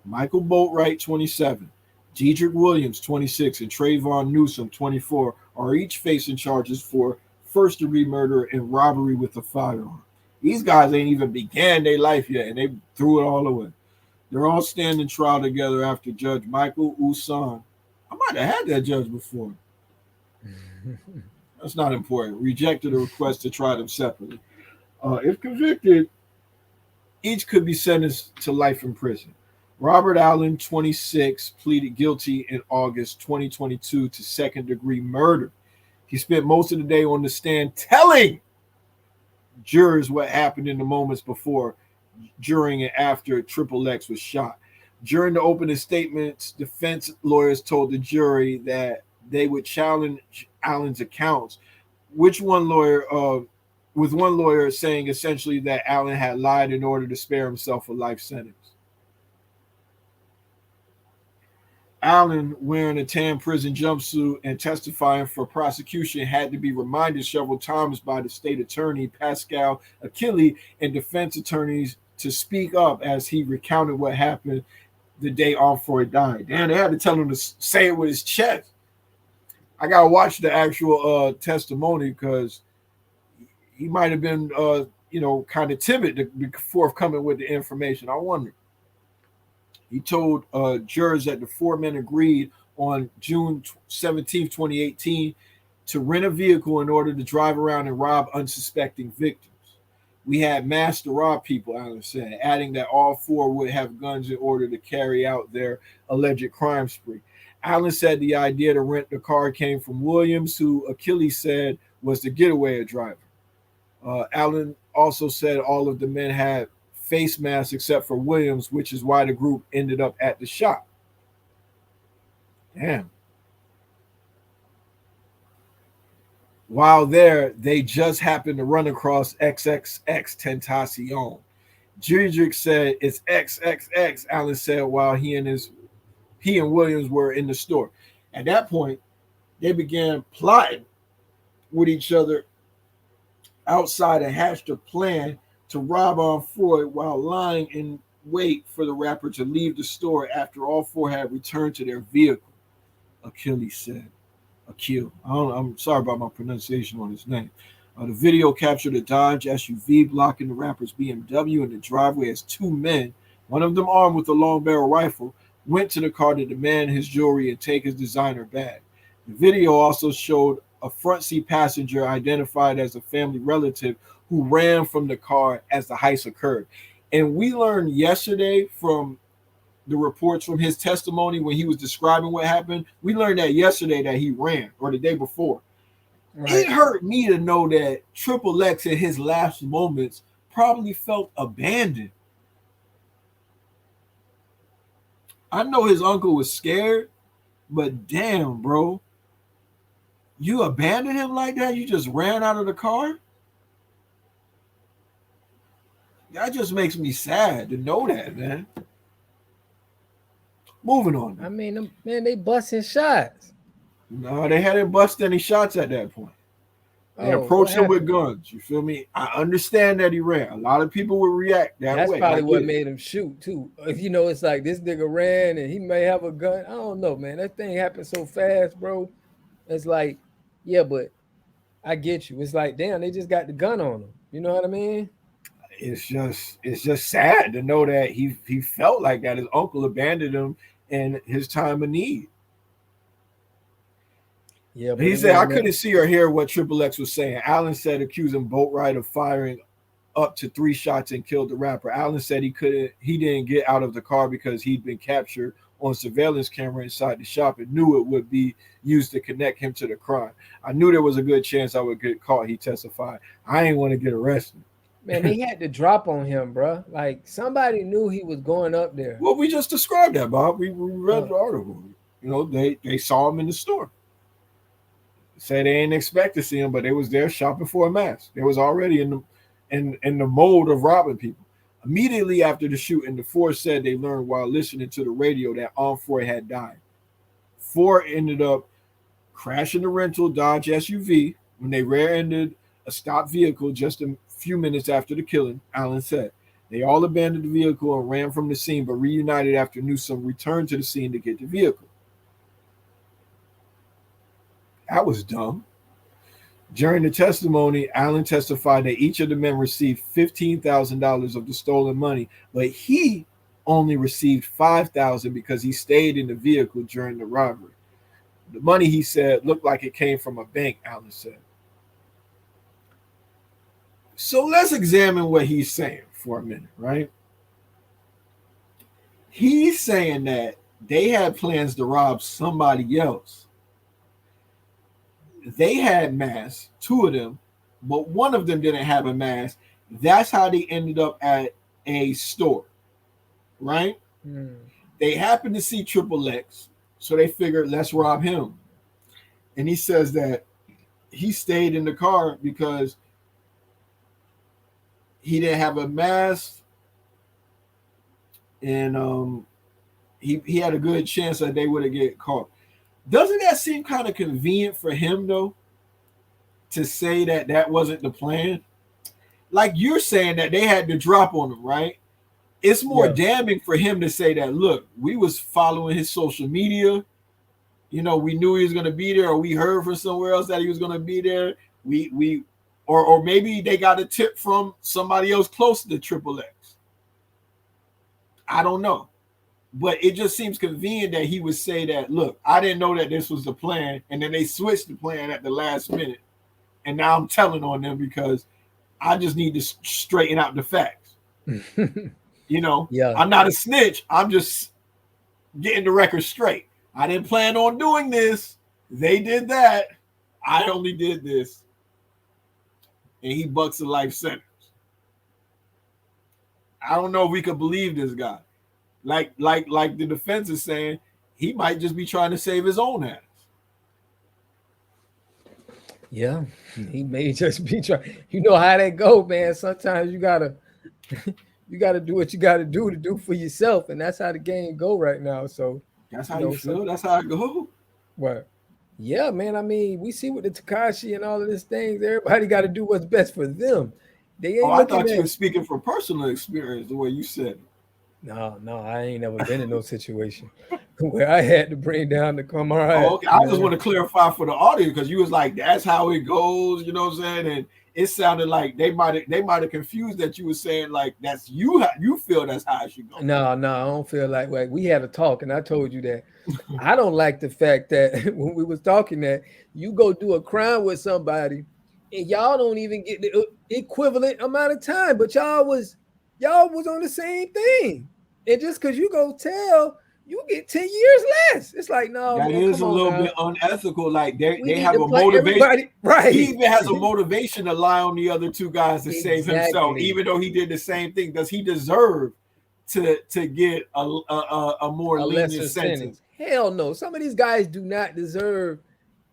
Michael Boatwright, 27, Dedrick Williams, 26, and Trayvon Newsom, 24, are each facing charges for first-degree murder and robbery with a firearm. These guys ain't even began their life yet, and they threw it all away. They're all standing trial together after Judge Michael Usan. I might have had that judge before. That's not important. Rejected a request to try them separately. If convicted, each could be sentenced to life in prison. Robert Allen, 26, pleaded guilty in August 2022 to second-degree murder. He spent most of the day on the stand telling jurors what happened in the moments before, during, and after Triple X was shot. During the opening statements, defense lawyers told the jury that they would challenge Allen's accounts, with one lawyer saying essentially that Allen had lied in order to spare himself a life sentence. Allen, wearing a tan prison jumpsuit and testifying for prosecution, had to be reminded several times by the state attorney, Pascal Achille, and defense attorneys to speak up as he recounted what happened the day Onfroy died. Damn, they had to tell him to say it with his chest. I got to watch the actual testimony because he might have been, kind of timid to be forthcoming with the information. I wonder. He told jurors that the four men agreed on June 17, 2018, to rent a vehicle in order to drive around and rob unsuspecting victims. We had masked to rob people, Allen said, adding that all four would have guns in order to carry out their alleged crime spree. Allen said the idea to rent the car came from Williams, who Achilles said was the getaway driver. Allen also said all of the men had face masks except for Williams, which is why the group ended up at the shop. Damn. While there, they just happened to run across XXX Tentacion. Judrick said it's XXX, Allen said while he and Williams were in the store. At that point, they began plotting with each other outside and hatched a plan to rob Onfroy while lying in wait for the rapper to leave the store after all four had returned to their vehicle, Achilles said. I'm sorry about my pronunciation on his name. The video captured a Dodge SUV blocking the rapper's BMW in the driveway as two men, one of them armed with a long barrel rifle, went to the car to demand his jewelry and take his designer bag. The video also showed a front seat passenger identified as a family relative who ran from the car as the heist occurred. And we learned yesterday from the reports from his testimony when he was describing what happened. We learned that yesterday that he ran, or the day before. Right. It hurt me to know that Triple X in his last moments probably felt abandoned. I know his uncle was scared, but damn, bro. You abandoned him like that? You just ran out of the car? That just makes me sad to know that, man. Moving on. I mean, man, they busting shots. No, they hadn't busted any shots at that point. They approached him with guns. You feel me? I understand that he ran. A lot of people would react that way. That's probably what made him shoot, too. It's like this nigga ran and he may have a gun. I don't know, man. That thing happened so fast, bro. It's like, yeah, but I get you. It's like, damn, they just got the gun on him. You know what I mean? It's just sad to know that he felt like that. His uncle abandoned him in his time of need. Yeah, he said, I couldn't see or hear what Triple X was saying. Allen said, accusing Boatwright of firing up to 3 shots and killed the rapper. Allen said he didn't get out of the car because he'd been captured on surveillance camera inside the shop and knew it would be used to connect him to the crime. I knew there was a good chance I would get caught, he testified. I ain't want to get arrested. Man, they had to drop on him, bro. Like, somebody knew he was going up there. Well, we just described that, Bob. We read the article. They saw him in the store. Say they didn't expect to see him, but they was there shopping for a mask. They was already in the mode of robbing people. Immediately after the shooting, the four said they learned while listening to the radio that Onfroy had died. 4 ended up crashing the rental Dodge SUV when they rear-ended a stopped vehicle just a few minutes after the killing, Allen said. They all abandoned the vehicle and ran from the scene, but reunited after Newsom returned to the scene to get the vehicle. That was dumb. During the testimony, Allen testified that each of the men received $15,000 of the stolen money, but he only received $5,000 because he stayed in the vehicle during the robbery. The money, he said, looked like it came from a bank, Allen said. So let's examine what he's saying for a minute, right? He's saying that they had plans to rob somebody else. They had masks, two of them, but one of them didn't have a mask. That's how they ended up at a store, right? They happened to see Triple X, so they figured, let's rob him. And he says that he stayed in the car because he didn't have a mask, and he had a good chance that they would have get caught. Doesn't that seem kind of convenient for him, though, to say that that wasn't the plan? Like you're saying that they had to drop on him, right? It's more damning for him to say that, look, we was following his social media. You know, we knew he was going to be there, or we heard from somewhere else that he was going to be there. Or maybe they got a tip from somebody else close to Triple X. I don't know. But it just seems convenient that he would say that, look, I didn't know that this was the plan. And then they switched the plan at the last minute. And now I'm telling on them because I just need to straighten out the facts. You know, I'm not a snitch. I'm just getting the record straight. I didn't plan on doing this. They did that. I only did this. And he bucks a life sentence. I don't know if we could believe this guy. Like the defense is saying, he might just be trying to save his own ass. Yeah, he may just be trying. You know how that go, man. Sometimes you gotta do what you gotta do for yourself, and that's how the game go right now. So that's how you feel. That's how I go. What? Yeah, man. I mean, we see with the Tekashi and all of these things. Everybody got to do what's best for them. They ain't. I thought you were speaking from personal experience the way you said it. No, I ain't never been in no situation where I had to bring down the camera. Okay. I just want to clarify for the audience because you was like, "That's how it goes," you know what I'm saying? And it sounded like they might have confused that you were saying like that's you feel that's how it should go. No, I don't feel like we had a talk, and I told you that I don't like the fact that when we was talking that you go do a crime with somebody and y'all don't even get the equivalent amount of time, but y'all was on the same thing. And just because you go tell, you get 10 years less. It's like, no, that man, is a little bit unethical. Like they have a motivation. Right. He even has a motivation to lie on the other two guys to save himself, even though he did the same thing. Does he deserve to get a more lenient sentence? Hell no. Some of these guys do not deserve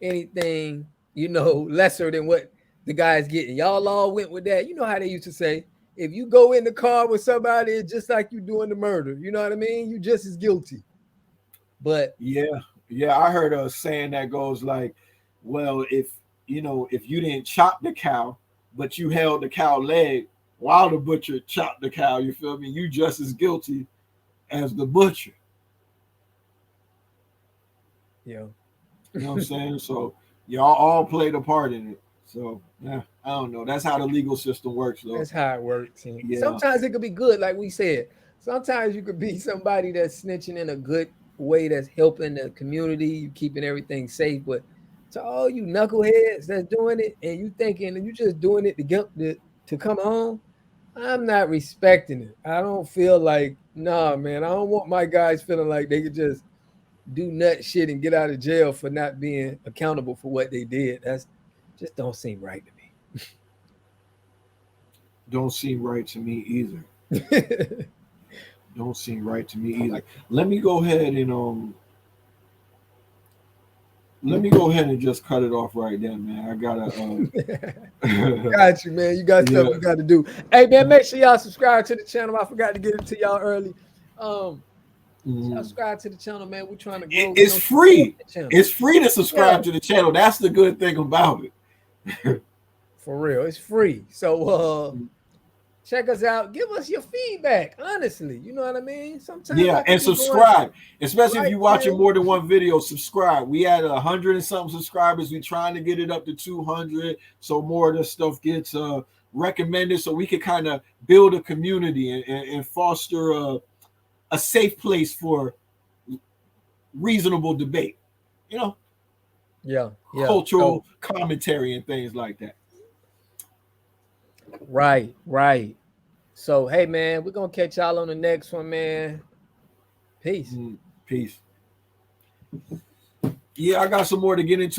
anything, lesser than what the guys getting. Y'all all went with that. You know how they used to say, if you go in the car with somebody, it's just like you doing the murder. You know what I mean? You just as guilty. But yeah, I heard a saying that goes like, well, if you didn't chop the cow, but you held the cow leg while the butcher chopped the cow, you feel me? You just as guilty as the butcher. Yeah. You know what I'm saying? So y'all all played a part in it. So yeah, I don't know. That's how the legal system works, though. That's how it works. Sometimes it could be good, like we said. Sometimes you could be somebody that's snitching in a good way, that's helping the community, you keeping everything safe. But to all you knuckleheads that's doing it, and you thinking and you just doing it to come home, I'm not respecting it. I don't feel like, nah, man. I don't want my guys feeling like they could just do nut shit and get out of jail for not being accountable for what they did. That's just don't seem right to me. Don't seem right to me either. Don't seem right to me either. Let me go ahead and just cut it off right there, man. I gotta got you, man. You got stuff you got to do. Hey, man, make sure y'all subscribe to the channel. I forgot to get it to y'all early. Subscribe to the channel, man. We're trying to grow. It's free. It's free to subscribe to the channel. That's the good thing about it. For real, it's free. So check us out. Give us your feedback. Honestly, you know what I mean. Sometimes, and subscribe, especially if you're watching more than one video. Subscribe. We had 100 and something subscribers. We're trying to get it up to 200, so more of this stuff gets recommended, so we can kind of build a community and foster a safe place for reasonable debate, Yeah. cultural commentary and things like that. Right. So hey man, we're gonna catch y'all on the next one, man. Peace. Peace. Yeah, I got some more to get into.